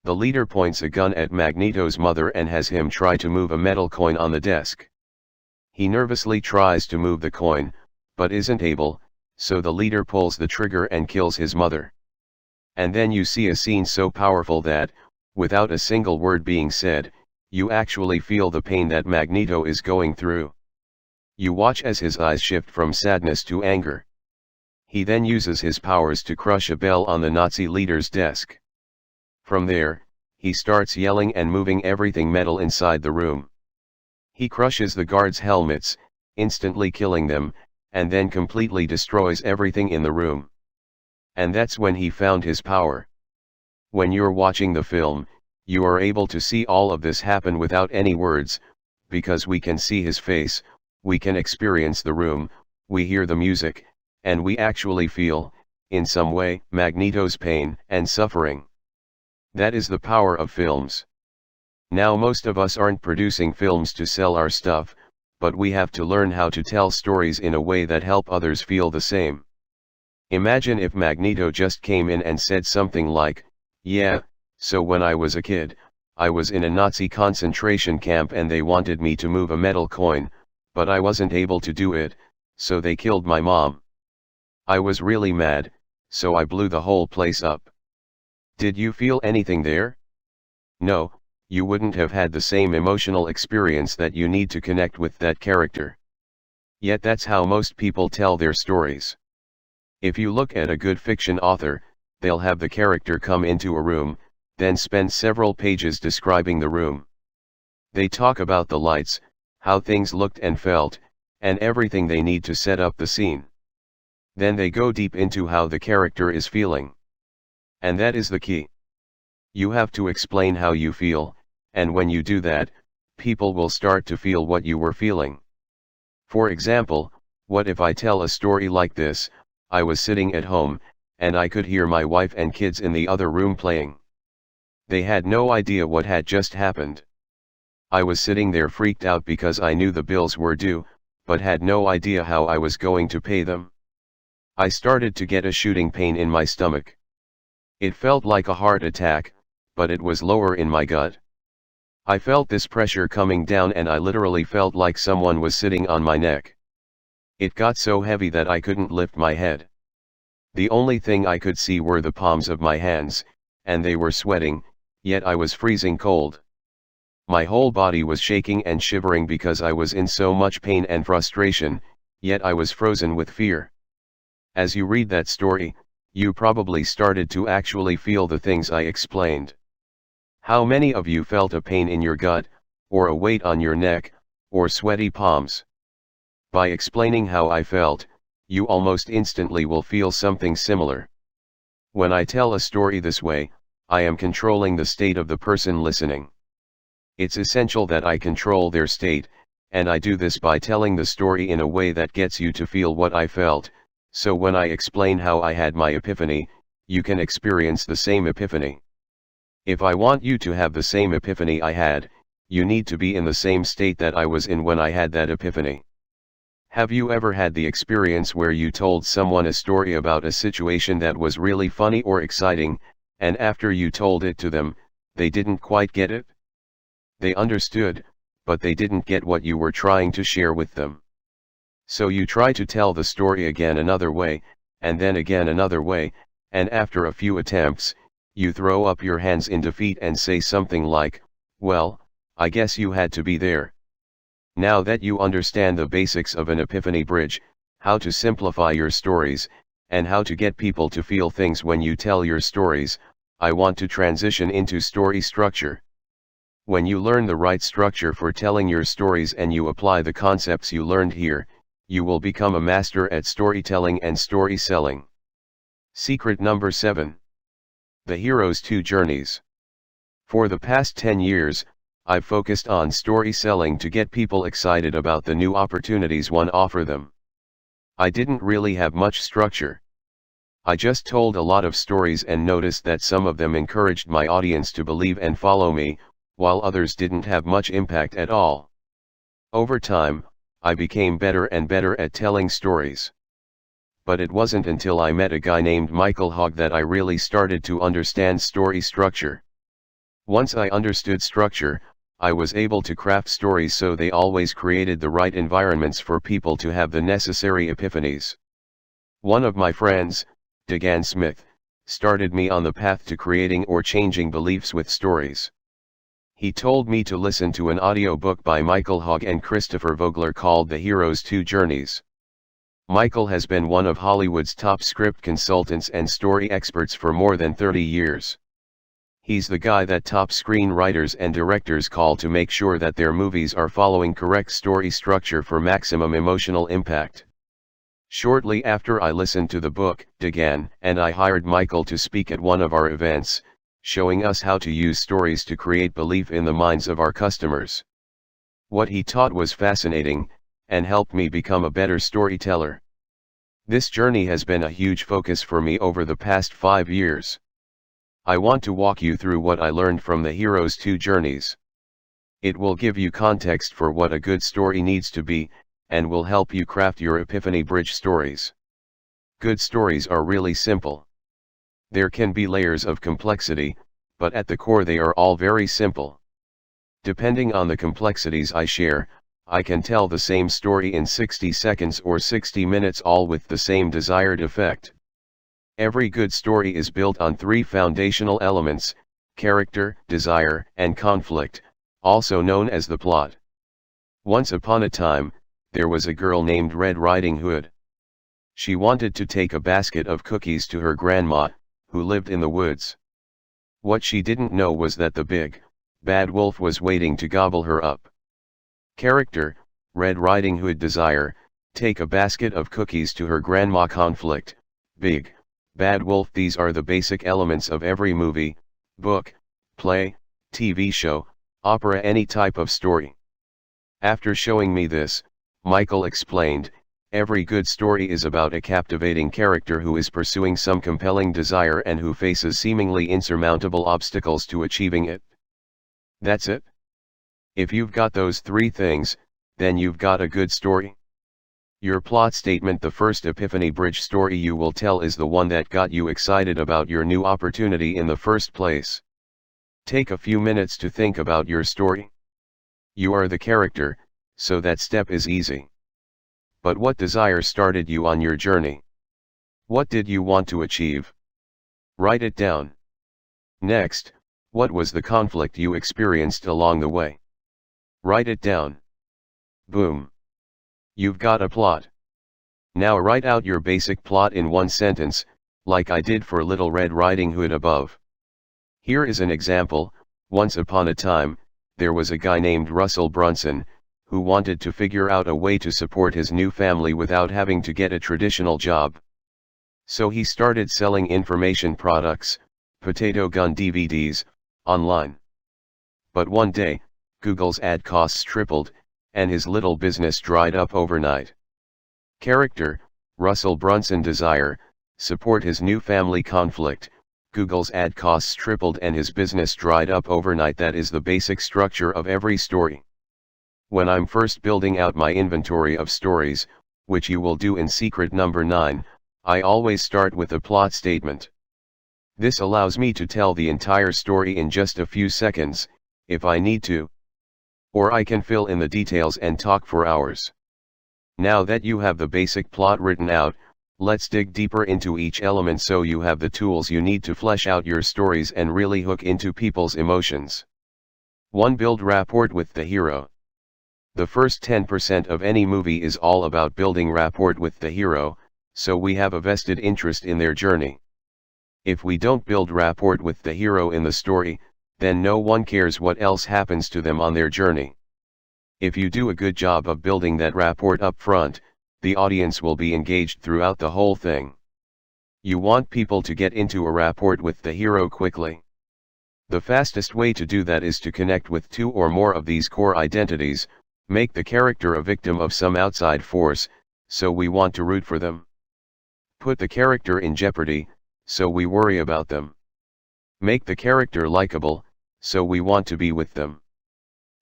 The leader points a gun at Magneto's mother and has him try to move a metal coin on the desk. He nervously tries to move the coin, but isn't able, so the leader pulls the trigger and kills his mother. And then you see a scene so powerful that, without a single word being said, you actually feel the pain that Magneto is going through. You watch as his eyes shift from sadness to anger. He then uses his powers to crush a bell on the Nazi leader's desk. From there, he starts yelling and moving everything metal inside the room. He crushes the guards' helmets, instantly killing them, and then completely destroys everything in the room. And that's when he found his power. When you're watching the film, you are able to see all of this happen without any words, because we can see his face, we can experience the room, we hear the music, and we actually feel, in some way, Magneto's pain and suffering. That is the power of films. Now most of us aren't producing films to sell our stuff, but we have to learn how to tell stories in a way that help others feel the same. Imagine if Magneto just came in and said something like, "Yeah, so when I was a kid, I was in a Nazi concentration camp and they wanted me to move a metal coin, but I wasn't able to do it, so they killed my mom. I was really mad, so I blew the whole place up. Did you feel anything there? No, you wouldn't have had the same emotional experience that you need to connect with that character. Yet that's how most people tell their stories. If you look at a good fiction author, they'll have the character come into a room, then spend several pages describing the room. They talk about the lights, how things looked and felt, and everything they need to set up the scene. Then they go deep into how the character is feeling. And that is the key. You have to explain how you feel, and when you do that, people will start to feel what you were feeling. For example, what if I tell a story like this? I was sitting at home, and I could hear my wife and kids in the other room playing. They had no idea what had just happened. I was sitting there freaked out because I knew the bills were due, but had no idea how I was going to pay them. I started to get a shooting pain in my stomach. It felt like a heart attack, but it was lower in my gut. I felt this pressure coming down and I literally felt like someone was sitting on my neck. It got so heavy that I couldn't lift my head. The only thing I could see were the palms of my hands, and they were sweating, yet I was freezing cold. My whole body was shaking and shivering because I was in so much pain and frustration, yet I was frozen with fear. As you read that story, you probably started to actually feel the things I explained. How many of you felt a pain in your gut, or a weight on your neck, or sweaty palms? By explaining how I felt, you almost instantly will feel something similar. When I tell a story this way, I am controlling the state of the person listening. It's essential that I control their state, and I do this by telling the story in a way that gets you to feel what I felt, so when I explain how I had my epiphany, you can experience the same epiphany. If I want you to have the same epiphany I had, you need to be in the same state that I was in when I had that epiphany. Have you ever had the experience where you told someone a story about a situation that was really funny or exciting, and after you told it to them, they didn't quite get it? They understood, but they didn't get what you were trying to share with them. So you try to tell the story again another way, and then again another way, and after a few attempts, you throw up your hands in defeat and say something like, "Well, I guess you had to be there." Now that you understand the basics of an epiphany bridge, how to simplify your stories, and how to get people to feel things when you tell your stories, I want to transition into story structure. When you learn the right structure for telling your stories and you apply the concepts you learned here, you will become a master at storytelling and story selling. Secret number 7. The Hero's 2 Journeys. For the past 10 years, I've focused on story selling to get people excited about the new opportunities one offer them. I didn't really have much structure. I just told a lot of stories and noticed that some of them encouraged my audience to believe and follow me, while others didn't have much impact at all. Over time, I became better and better at telling stories. But it wasn't until I met a guy named Michael Hogg that I really started to understand story structure. Once I understood structure, I was able to craft stories so they always created the right environments for people to have the necessary epiphanies. One of my friends, Degan Smith, started me on the path to creating or changing beliefs with stories. He told me to listen to an audiobook by Michael Hogg and Christopher Vogler called The Hero's 2 Journeys. Michael has been one of Hollywood's top script consultants and story experts for more than 30 years. He's the guy that top screenwriters and directors call to make sure that their movies are following correct story structure for maximum emotional impact. Shortly after I listened to the book, Degan and I hired Michael to speak at one of our events, showing us how to use stories to create belief in the minds of our customers. What he taught was fascinating, and helped me become a better storyteller. This journey has been a huge focus for me over the past 5 years. I want to walk you through what I learned from the Hero's 2 Journeys. It will give you context for what a good story needs to be, and will help you craft your epiphany bridge stories. Good stories are really simple. There can be layers of complexity, but at the core they are all very simple. Depending on the complexities I share, I can tell the same story in 60 seconds or 60 minutes, all with the same desired effect. Every good story is built on three foundational elements: character, desire, and conflict, also known as the plot. Once upon a time, there was a girl named Red Riding Hood. She wanted to take a basket of cookies to her grandma, who lived in the woods. What she didn't know was that the big, bad wolf was waiting to gobble her up. Character, Red Riding Hood. Desire, take a basket of cookies to her grandma. Conflict, big, bad wolf. These are the basic elements of every movie, book, play, TV show, opera, any type of story. After showing me this, Michael explained, every good story is about a captivating character who is pursuing some compelling desire and who faces seemingly insurmountable obstacles to achieving it. That's it. If you've got those three things, then you've got a good story. Your plot statement: the first epiphany bridge story you will tell is the one that got you excited about your new opportunity in the first place. Take a few minutes to think about your story. You are the character, so that step is easy. But what desire started you on your journey? What did you want to achieve? Write it down. Next, what was the conflict you experienced along the way? Write it down. Boom. You've got a plot. Now write out your basic plot in one sentence, like I did for Little Red Riding Hood above. Here is an example. Once upon a time, there was a guy named Russell Brunson, who wanted to figure out a way to support his new family without having to get a traditional job. So he started selling information products, potato gun DVDs, online. But one day, Google's ad costs tripled, and his little business dried up overnight. Character, Russell Brunson. Desire, support his new family. Conflict, Google's ad costs tripled and his business dried up overnight. That is the basic structure of every story. When I'm first building out my inventory of stories, which you will do in secret number 9, I always start with a plot statement. This allows me to tell the entire story in just a few seconds, if I need to. Or I can fill in the details and talk for hours. Now that you have the basic plot written out, let's dig deeper into each element so you have the tools you need to flesh out your stories and really hook into people's emotions. 1. Build rapport with the hero. The first 10% of any movie is all about building rapport with the hero, so we have a vested interest in their journey. If we don't build rapport with the hero in the story, then no one cares what else happens to them on their journey. If you do a good job of building that rapport up front, the audience will be engaged throughout the whole thing. You want people to get into a rapport with the hero quickly. The fastest way to do that is to connect with 2 or more of these core identities, make the character a victim of some outside force, so we want to root for them. Put the character in jeopardy, so we worry about them. Make the character likable, so we want to be with them.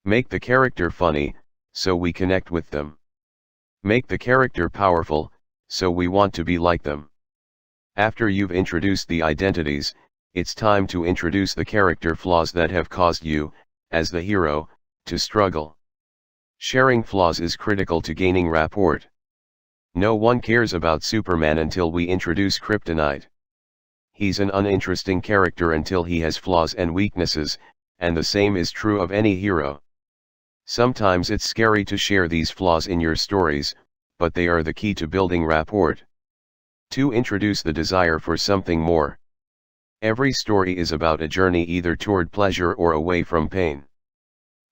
Make the character funny, so we connect with them. Make the character powerful, so we want to be like them. After you've introduced the identities, it's time to introduce the character flaws that have caused you, as the hero, to struggle. Sharing flaws is critical to gaining rapport. No one cares about Superman until we introduce Kryptonite. He's an uninteresting character until he has flaws and weaknesses, and the same is true of any hero. Sometimes it's scary to share these flaws in your stories, but they are the key to building rapport. 2. Introduce the desire for something more. Every story is about a journey either toward pleasure or away from pain.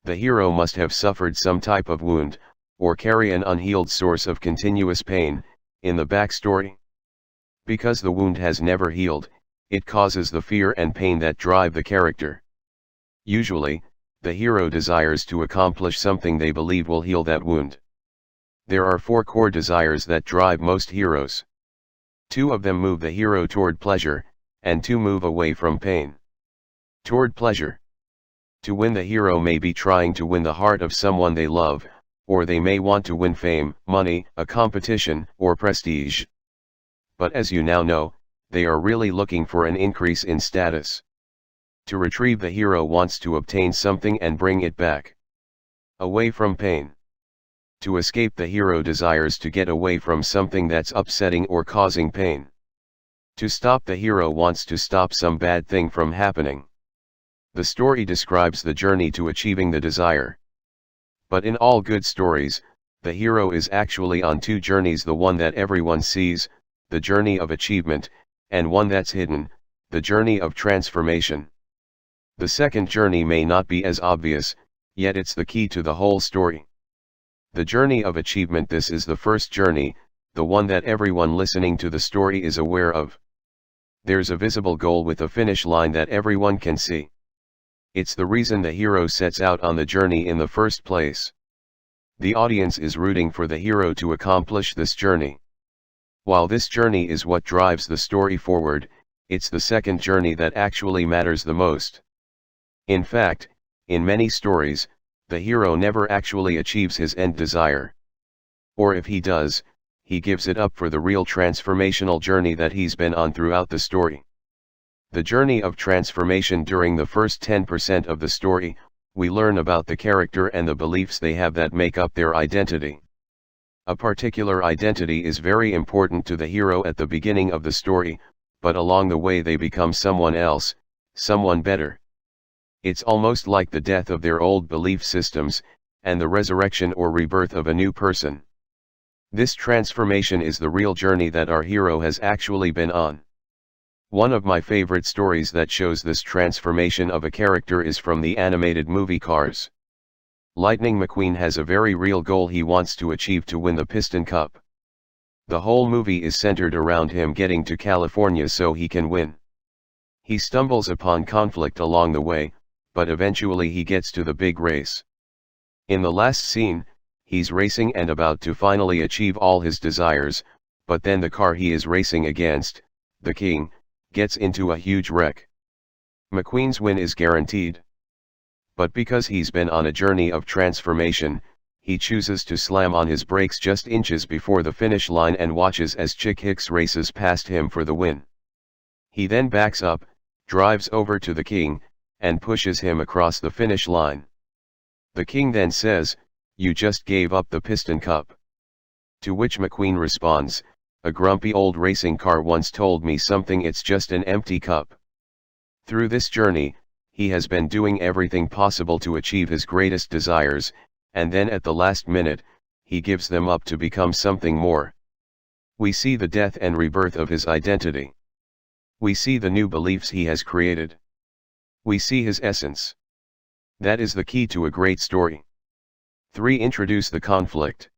The hero must have suffered some type of wound, or carry an unhealed source of continuous pain, in the backstory. Because the wound has never healed, it causes the fear and pain that drive the character. Usually, the hero desires to accomplish something they believe will heal that wound. There are 4 core desires that drive most heroes. 2 of them move the hero toward pleasure, and 2 move away from pain. Toward pleasure. To win, the hero may be trying to win the heart of someone they love, or they may want to win fame, money, a competition, or prestige. But as you now know, they are really looking for an increase in status. To retrieve, the hero wants to obtain something and bring it back. Away from pain. To escape, the hero desires to get away from something that's upsetting or causing pain. To stop, the hero wants to stop some bad thing from happening. The story describes the journey to achieving the desire. But in all good stories, the hero is actually on two journeys: the one that everyone sees, the journey of achievement, and one that's hidden, the journey of transformation. The second journey may not be as obvious, yet it's the key to the whole story. The journey of achievement, this is the first journey, the one that everyone listening to the story is aware of. There's a visible goal with a finish line that everyone can see. It's the reason the hero sets out on the journey in the first place. The audience is rooting for the hero to accomplish this journey. While this journey is what drives the story forward, it's the second journey that actually matters the most. In fact, in many stories, the hero never actually achieves his end desire. Or if he does, he gives it up for the real transformational journey that he's been on throughout the story. The journey of transformation: during the first 10% of the story, we learn about the character and the beliefs they have that make up their identity. A particular identity is very important to the hero at the beginning of the story, but along the way they become someone else, someone better. It's almost like the death of their old belief systems, and the resurrection or rebirth of a new person. This transformation is the real journey that our hero has actually been on. One of my favorite stories that shows this transformation of a character is from the animated movie Cars. Lightning McQueen has a very real goal he wants to achieve: to win the Piston Cup. The whole movie is centered around him getting to California so he can win. He stumbles upon conflict along the way, but eventually he gets to the big race. In the last scene, he's racing and about to finally achieve all his desires, but then the car he is racing against, the King, gets into a huge wreck. McQueen's win is guaranteed. But because he's been on a journey of transformation, he chooses to slam on his brakes just inches before the finish line and watches as Chick Hicks races past him for the win. He then backs up, drives over to the King, and pushes him across the finish line. The King then says, "You just gave up the Piston Cup." To which McQueen responds, "A grumpy old racing car once told me something, it's just an empty cup." Through this journey, he has been doing everything possible to achieve his greatest desires, and then at the last minute, he gives them up to become something more. We see the death and rebirth of his identity. We see the new beliefs he has created. We see his essence. That is the key to a great story. 3. Introduce the conflict.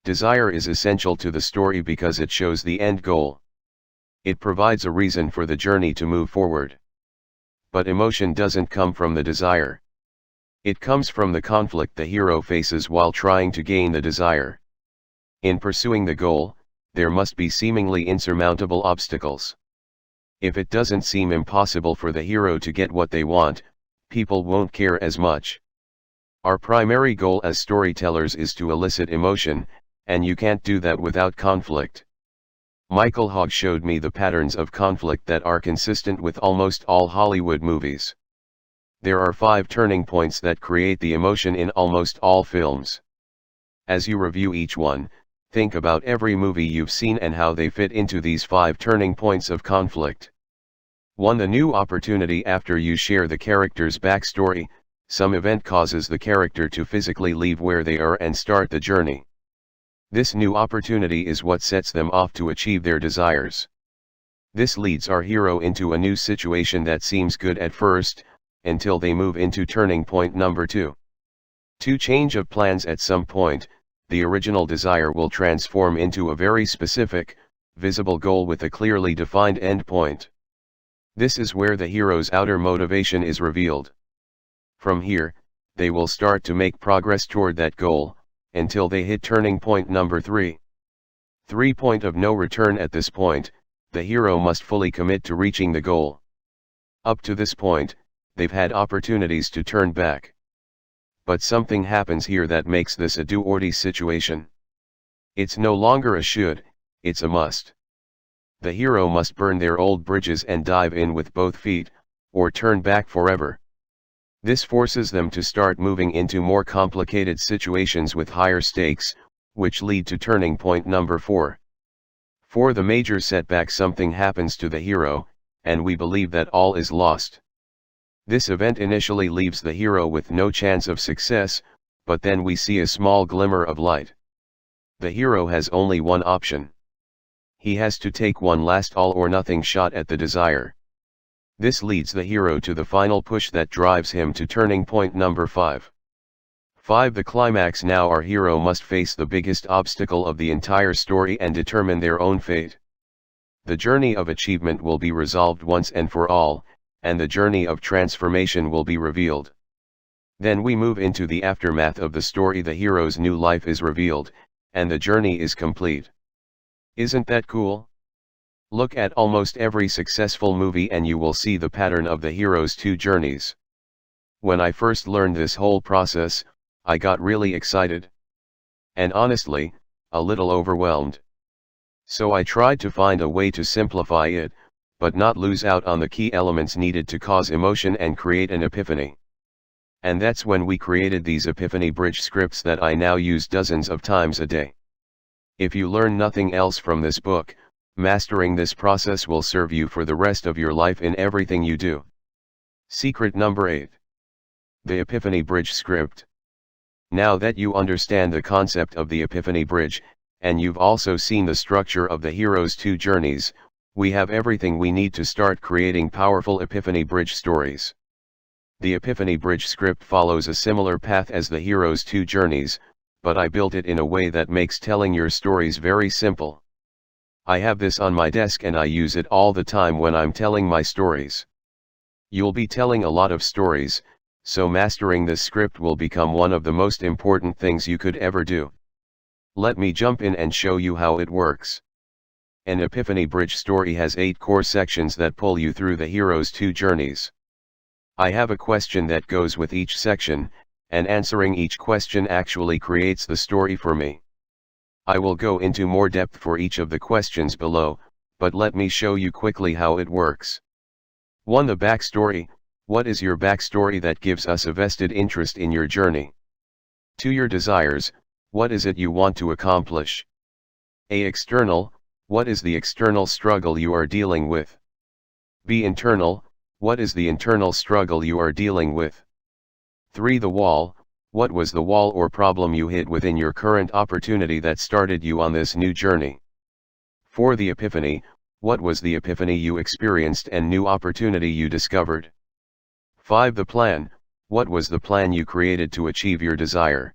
Desire is essential to the story because it shows the end goal. It provides a reason for the journey to move forward. But emotion doesn't come from the desire. It comes from the conflict the hero faces while trying to gain the desire. In pursuing the goal, there must be seemingly insurmountable obstacles. If it doesn't seem impossible for the hero to get what they want, people won't care as much. Our primary goal as storytellers is to elicit emotion, and you can't do that without conflict. Michael Hogg showed me the patterns of conflict that are consistent with almost all Hollywood movies. There are 5 turning points that create the emotion in almost all films. As you review each one, think about every movie you've seen and how they fit into these 5 turning points of conflict. 1. The new opportunity. After you share the character's backstory, some event causes the character to physically leave where they are and start the journey. This new opportunity is what sets them off to achieve their desires. This leads our hero into a new situation that seems good at first, until they move into turning point number 2. 2. Change of plans. At some point, the original desire will transform into a very specific, visible goal with a clearly defined end point. This is where the hero's outer motivation is revealed. From here, they will start to make progress toward that goal, until they hit turning point number 3. 3. Point of no return. At this point, the hero must fully commit to reaching the goal. Up to this point, they've had opportunities to turn back. But something happens here that makes this a do-or-die situation. It's no longer a should, it's a must. The hero must burn their old bridges and dive in with both feet, or turn back forever. This forces them to start moving into more complicated situations with higher stakes, which lead to turning point number 4. For the major setback, something happens to the hero, and we believe that all is lost. This event initially leaves the hero with no chance of success, but then we see a small glimmer of light. The hero has only one option. He has to take one last all-or-nothing shot at the desire. This leads the hero to the final push that drives him to turning point number 5. 5. The climax. Now our hero must face the biggest obstacle of the entire story and determine their own fate. The journey of achievement will be resolved once and for all, and the journey of transformation will be revealed. Then we move into the aftermath of the story. The hero's new life is revealed, and the journey is complete. Isn't that cool? Look at almost every successful movie and you will see the pattern of the hero's 2 journeys. When I first learned this whole process, I got really excited. And honestly, a little overwhelmed. So I tried to find a way to simplify it, but not lose out on the key elements needed to cause emotion and create an epiphany. And that's when we created these Epiphany Bridge scripts that I now use dozens of times a day. If you learn nothing else from this book, mastering this process will serve you for the rest of your life in everything you do. Secret number 8. The Epiphany Bridge script. Now that you understand the concept of the Epiphany Bridge, and you've also seen the structure of the hero's 2 journeys, we have everything we need to start creating powerful Epiphany Bridge stories. The Epiphany Bridge script follows a similar path as the hero's 2 journeys, but I built it in a way that makes telling your stories very simple. I have this on my desk and I use it all the time when I'm telling my stories. You'll be telling a lot of stories, so mastering this script will become one of the most important things you could ever do. Let me jump in and show you how it works. An Epiphany Bridge story has 8 core sections that pull you through the hero's 2 journeys. I have a question that goes with each section, and answering each question actually creates the story for me. I will go into more depth for each of the questions below, but let me show you quickly how it works. 1. The backstory. What is your backstory that gives us a vested interest in your journey? 2. Your desires. What is it you want to accomplish? A. External. What is the external struggle you are dealing with? B. Internal. What is the internal struggle you are dealing with? 3. The wall. What was the wall or problem you hit within your current opportunity that started you on this new journey? 4. The epiphany. What was the epiphany you experienced and new opportunity you discovered? 5. The plan. What was the plan you created to achieve your desire?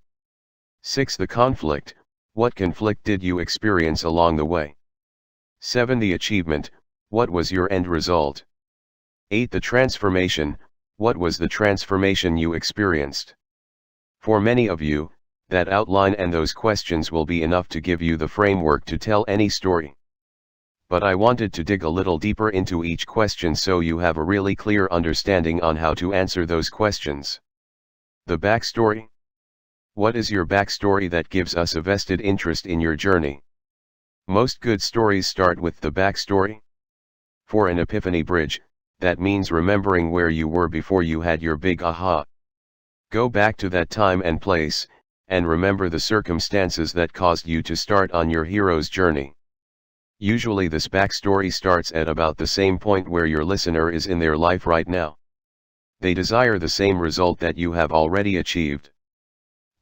6. The conflict. What conflict did you experience along the way? 7. The achievement. What was your end result? 8. The transformation. What was the transformation you experienced? For many of you, that outline and those questions will be enough to give you the framework to tell any story. But I wanted to dig a little deeper into each question so you have a really clear understanding on how to answer those questions. The backstory. What is your backstory that gives us a vested interest in your journey? Most good stories start with the backstory. For an Epiphany Bridge, that means remembering where you were before you had your big aha. Go back to that time and place, and remember the circumstances that caused you to start on your hero's journey. Usually this backstory starts at about the same point where your listener is in their life right now. They desire the same result that you have already achieved.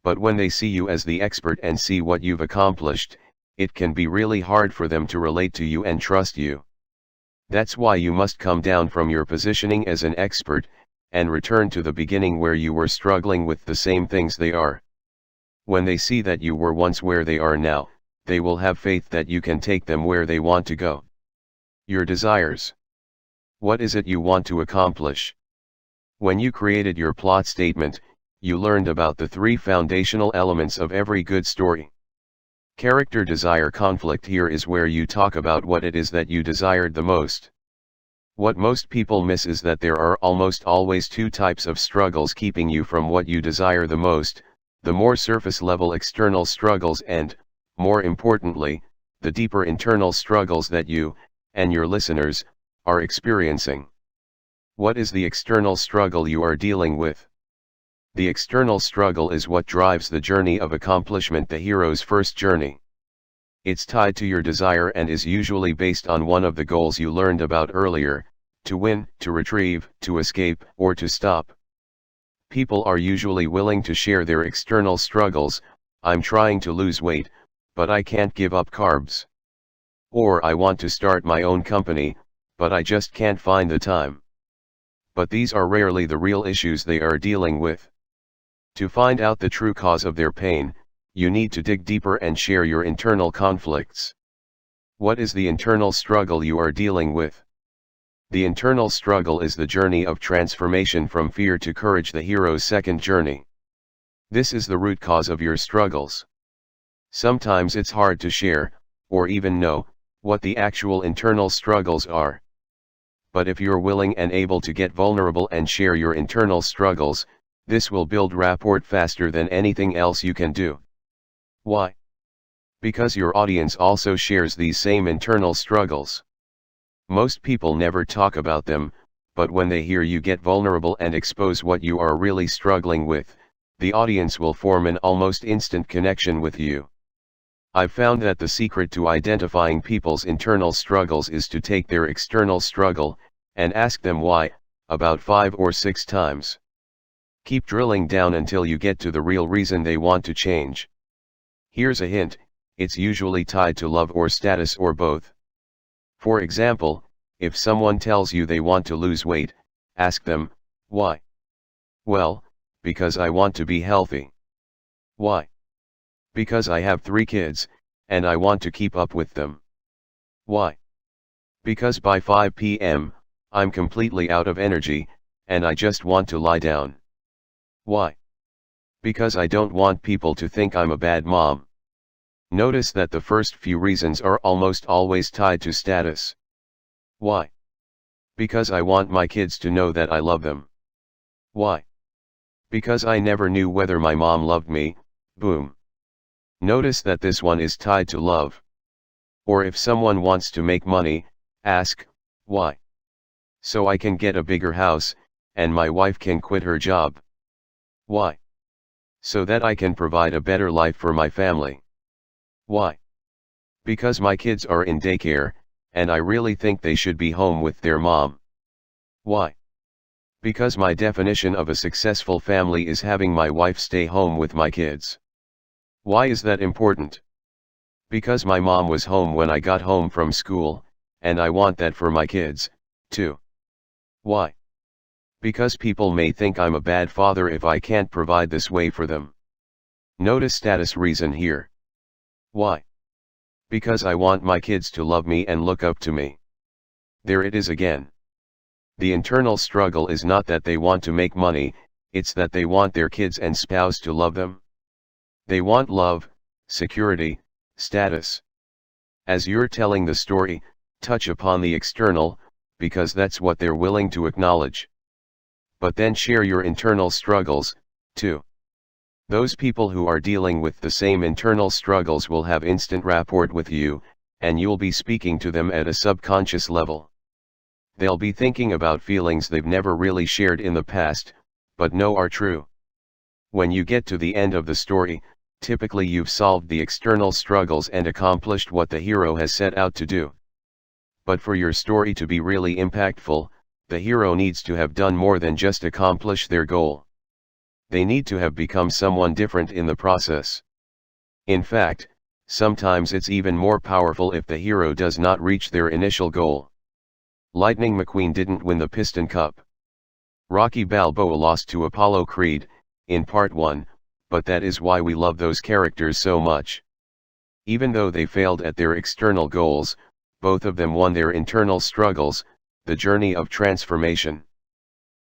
But when they see you as the expert and see what you've accomplished, it can be really hard for them to relate to you and trust you. That's why you must come down from your positioning as an expert, and return to the beginning where you were struggling with the same things they are. When they see that you were once where they are now, they will have faith that you can take them where they want to go. Your desires. What is it you want to accomplish? When you created your plot statement, you learned about the 3 foundational elements of every good story. Character desire conflict. Here is where you talk about what it is that you desired the most. What most people miss is that there are almost always 2 types of struggles keeping you from what you desire the most, the more surface level external struggles and, more importantly, the deeper internal struggles that you, and your listeners, are experiencing. What is the external struggle you are dealing with? The external struggle is what drives the journey of accomplishment, the hero's first journey. It's tied to your desire and is usually based on one of the goals you learned about earlier: to win, to retrieve, to escape, or to stop. People are usually willing to share their external struggles. I'm trying to lose weight, but I can't give up carbs. Or I want to start my own company, but I just can't find the time. But these are rarely the real issues they are dealing with. To find out the true cause of their pain, you need to dig deeper and share your internal conflicts. What is the internal struggle you are dealing with? The internal struggle is the journey of transformation from fear to courage, the hero's second journey. This is the root cause of your struggles. Sometimes it's hard to share, or even know, what the actual internal struggles are. But if you're willing and able to get vulnerable and share your internal struggles, this will build rapport faster than anything else you can do. Why? Because your audience also shares these same internal struggles. Most people never talk about them, but when they hear you get vulnerable and expose what you are really struggling with, the audience will form an almost instant connection with you. I've found that the secret to identifying people's internal struggles is to take their external struggle, and ask them why, about 5 or 6 times. Keep drilling down until you get to the real reason they want to change. Here's a hint: it's usually tied to love or status or both. For example, if someone tells you they want to lose weight, ask them, why? Well, because I want to be healthy. Why? Because I have 3 kids, and I want to keep up with them. Why? Because by 5 p.m., I'm completely out of energy, and I just want to lie down. Why? Because I don't want people to think I'm a bad mom. Notice that the first few reasons are almost always tied to status. Why? Because I want my kids to know that I love them. Why? Because I never knew whether my mom loved me. Boom. Notice that this one is tied to love. Or if someone wants to make money, ask, why? So I can get a bigger house, and my wife can quit her job. Why? So that I can provide a better life for my family. Why? Because my kids are in daycare, and I really think they should be home with their mom. Why? Because my definition of a successful family is having my wife stay home with my kids. Why is that important? Because my mom was home when I got home from school, and I want that for my kids, too. Why? Because people may think I'm a bad father if I can't provide this way for them. Notice status reason here. Why? Because I want my kids to love me and look up to me. There it is again. The internal struggle is not that they want to make money, it's that they want their kids and spouse to love them. They want love, security, status. As you're telling the story, touch upon the external, because that's what they're willing to acknowledge. But then share your internal struggles, too. Those people who are dealing with the same internal struggles will have instant rapport with you, and you'll be speaking to them at a subconscious level. They'll be thinking about feelings they've never really shared in the past, but know are true. When you get to the end of the story, typically you've solved the external struggles and accomplished what the hero has set out to do. But for your story to be really impactful, the hero needs to have done more than just accomplish their goal. They need to have become someone different in the process. In fact, sometimes it's even more powerful if the hero does not reach their initial goal. Lightning McQueen didn't win the Piston Cup. Rocky Balboa lost to Apollo Creed, in part 1, but that is why we love those characters so much. Even though they failed at their external goals, both of them won their internal struggles, the journey of transformation.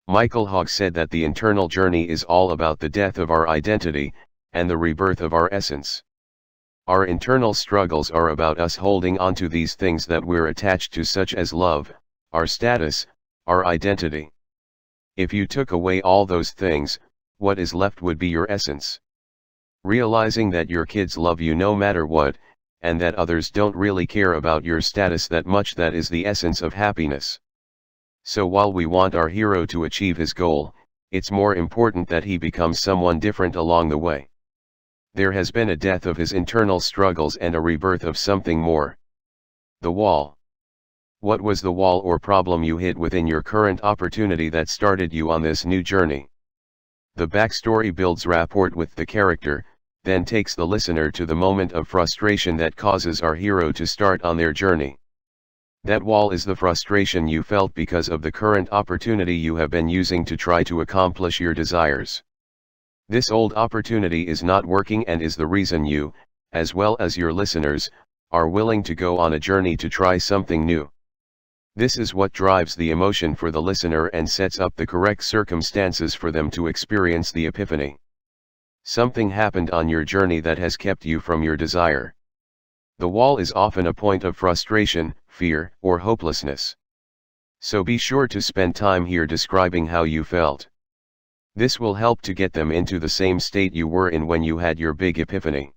Michael Hogg said that the internal journey is all about the death of our identity, and the rebirth of our essence. Our internal struggles are about us holding on to these things that we're attached to, such as love, our status, our identity. If you took away all those things, what is left would be your essence. Realizing that your kids love you no matter what, and that others don't really care about your status that much, that is the essence of happiness. So while we want our hero to achieve his goal, It's more important that he becomes someone different along the way. There has been a death of his internal struggles and a rebirth of something more. The wall. What was the wall or problem you hit within your current opportunity that started you on this new journey? The backstory builds rapport with the character, then takes the listener to the moment of frustration that causes our hero to start on their journey. That wall is the frustration you felt because of the current opportunity you have been using to try to accomplish your desires. This old opportunity is not working and is the reason you, as well as your listeners, are willing to go on a journey to try something new. This is what drives the emotion for the listener and sets up the correct circumstances for them to experience the epiphany. Something happened on your journey that has kept you from your desire. The wall is often a point of frustration, fear, or hopelessness. So be sure to spend time here describing how you felt. This will help to get them into the same state you were in when you had your big epiphany.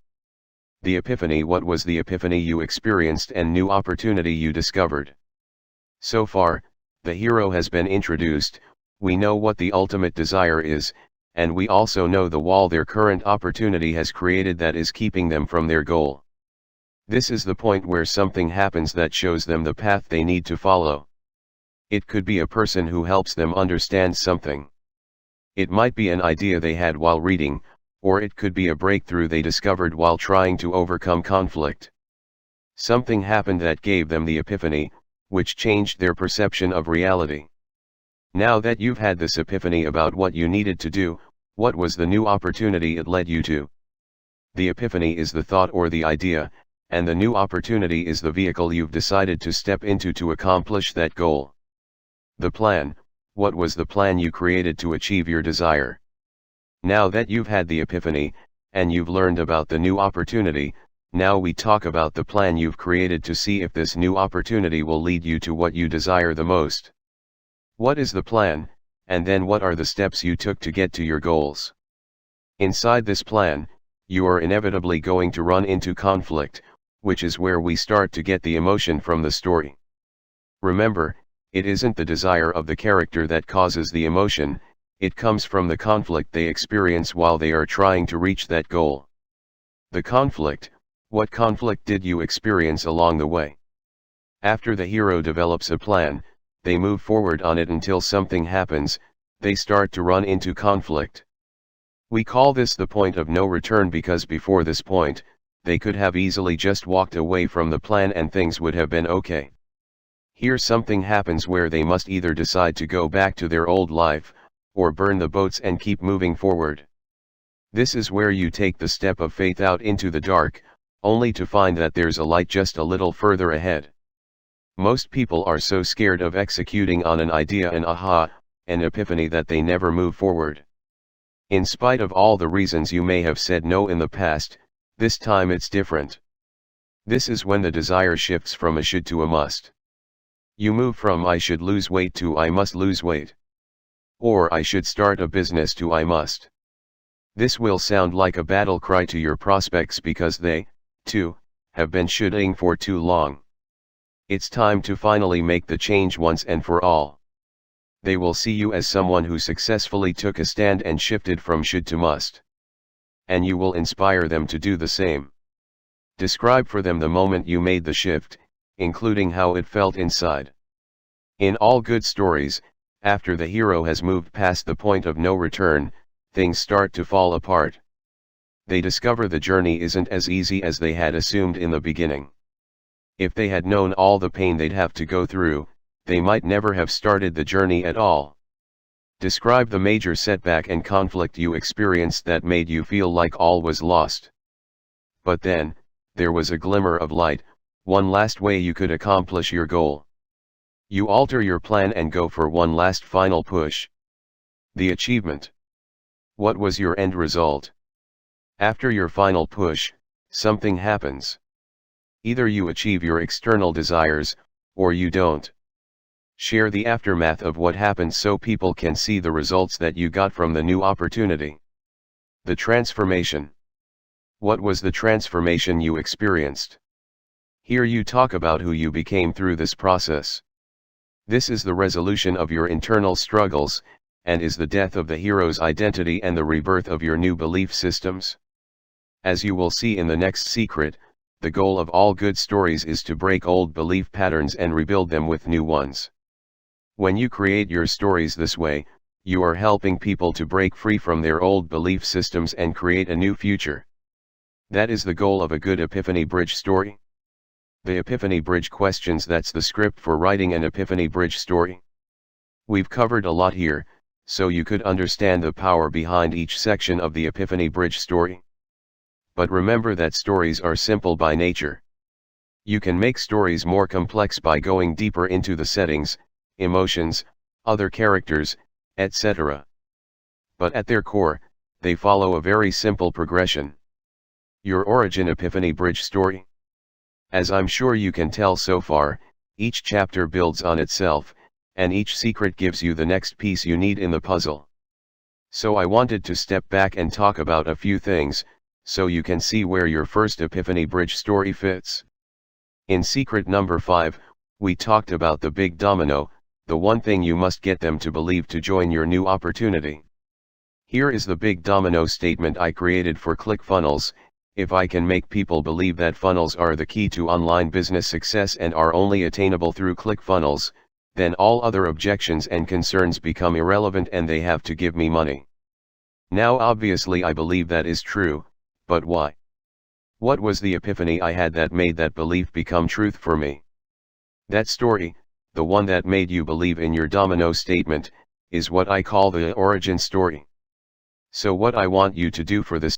The epiphany. What was the epiphany you experienced and new opportunity you discovered? So far, the hero has been introduced, we know what the ultimate desire is, and we also know the wall their current opportunity has created that is keeping them from their goal. This is the point where something happens that shows them the path they need to follow. It could be a person who helps them understand something. It might be an idea they had while reading, or it could be a breakthrough they discovered while trying to overcome conflict. Something happened that gave them the epiphany, which changed their perception of reality. Now that you've had this epiphany about what you needed to do, what was the new opportunity it led you to? The epiphany is the thought or the idea, and the new opportunity is the vehicle you've decided to step into to accomplish that goal. The plan. What was the plan you created to achieve your desire? Now that you've had the epiphany, and you've learned about the new opportunity, now we talk about the plan you've created to see if this new opportunity will lead you to what you desire the most. What is the plan, and then what are the steps you took to get to your goals? Inside this plan, you are inevitably going to run into conflict, which is where we start to get the emotion from the story. Remember, it isn't the desire of the character that causes the emotion, it comes from the conflict they experience while they are trying to reach that goal. The conflict. What conflict did you experience along the way? After the hero develops a plan, they move forward on it until something happens, they start to run into conflict. We call this the point of no return because before this point, they could have easily just walked away from the plan and things would have been okay. Here something happens where they must either decide to go back to their old life, or burn the boats and keep moving forward. This is where you take the step of faith out into the dark, only to find that there's a light just a little further ahead. Most people are so scared of executing on an idea, an epiphany, that they never move forward. In spite of all the reasons you may have said no in the past, this time it's different. This is when the desire shifts from a should to a must. You move from I should lose weight to I must lose weight. Or I should start a business to I must. This will sound like a battle cry to your prospects because they, too, have been shoulding for too long. It's time to finally make the change once and for all. They will see you as someone who successfully took a stand and shifted from should to must. And you will inspire them to do the same. Describe for them the moment you made the shift, including how it felt inside. In all good stories, after the hero has moved past the point of no return, things start to fall apart. They discover the journey isn't as easy as they had assumed in the beginning. If they had known all the pain they'd have to go through, they might never have started the journey at all. Describe the major setback and conflict you experienced that made you feel like all was lost. But then, there was a glimmer of light, one last way you could accomplish your goal. You alter your plan and go for one last final push. The achievement. What was your end result? After your final push, something happens. Either you achieve your external desires, or you don't. Share the aftermath of what happened so people can see the results that you got from the new opportunity. The transformation. What was the transformation you experienced? Here you talk about who you became through this process. This is the resolution of your internal struggles, and is the death of the hero's identity and the rebirth of your new belief systems. As you will see in the next secret, the goal of all good stories is to break old belief patterns and rebuild them with new ones. When you create your stories this way, you are helping people to break free from their old belief systems and create a new future. That is the goal of a good Epiphany Bridge story. The Epiphany Bridge questions, that's the script for writing an Epiphany Bridge story. We've covered a lot here, so you could understand the power behind each section of the Epiphany Bridge story. But remember that stories are simple by nature. You can make stories more complex by going deeper into the settings, emotions, other characters, etc. But at their core, they follow a very simple progression. Your origin Epiphany Bridge story. As I'm sure you can tell so far, each chapter builds on itself, and each secret gives you the next piece you need in the puzzle. So I wanted to step back and talk about a few things, so you can see where your first Epiphany Bridge story fits. In secret number 5, we talked about the big domino, the one thing you must get them to believe to join your new opportunity. Here is the big domino statement I created for ClickFunnels. If I can make people believe that funnels are the key to online business success and are only attainable through ClickFunnels, then all other objections and concerns become irrelevant and they have to give me money. Now obviously I believe that is true, but why? What was the epiphany I had that made that belief become truth for me? That story, the one that made you believe in your domino statement, is what I call the origin story. So what I want you to do for this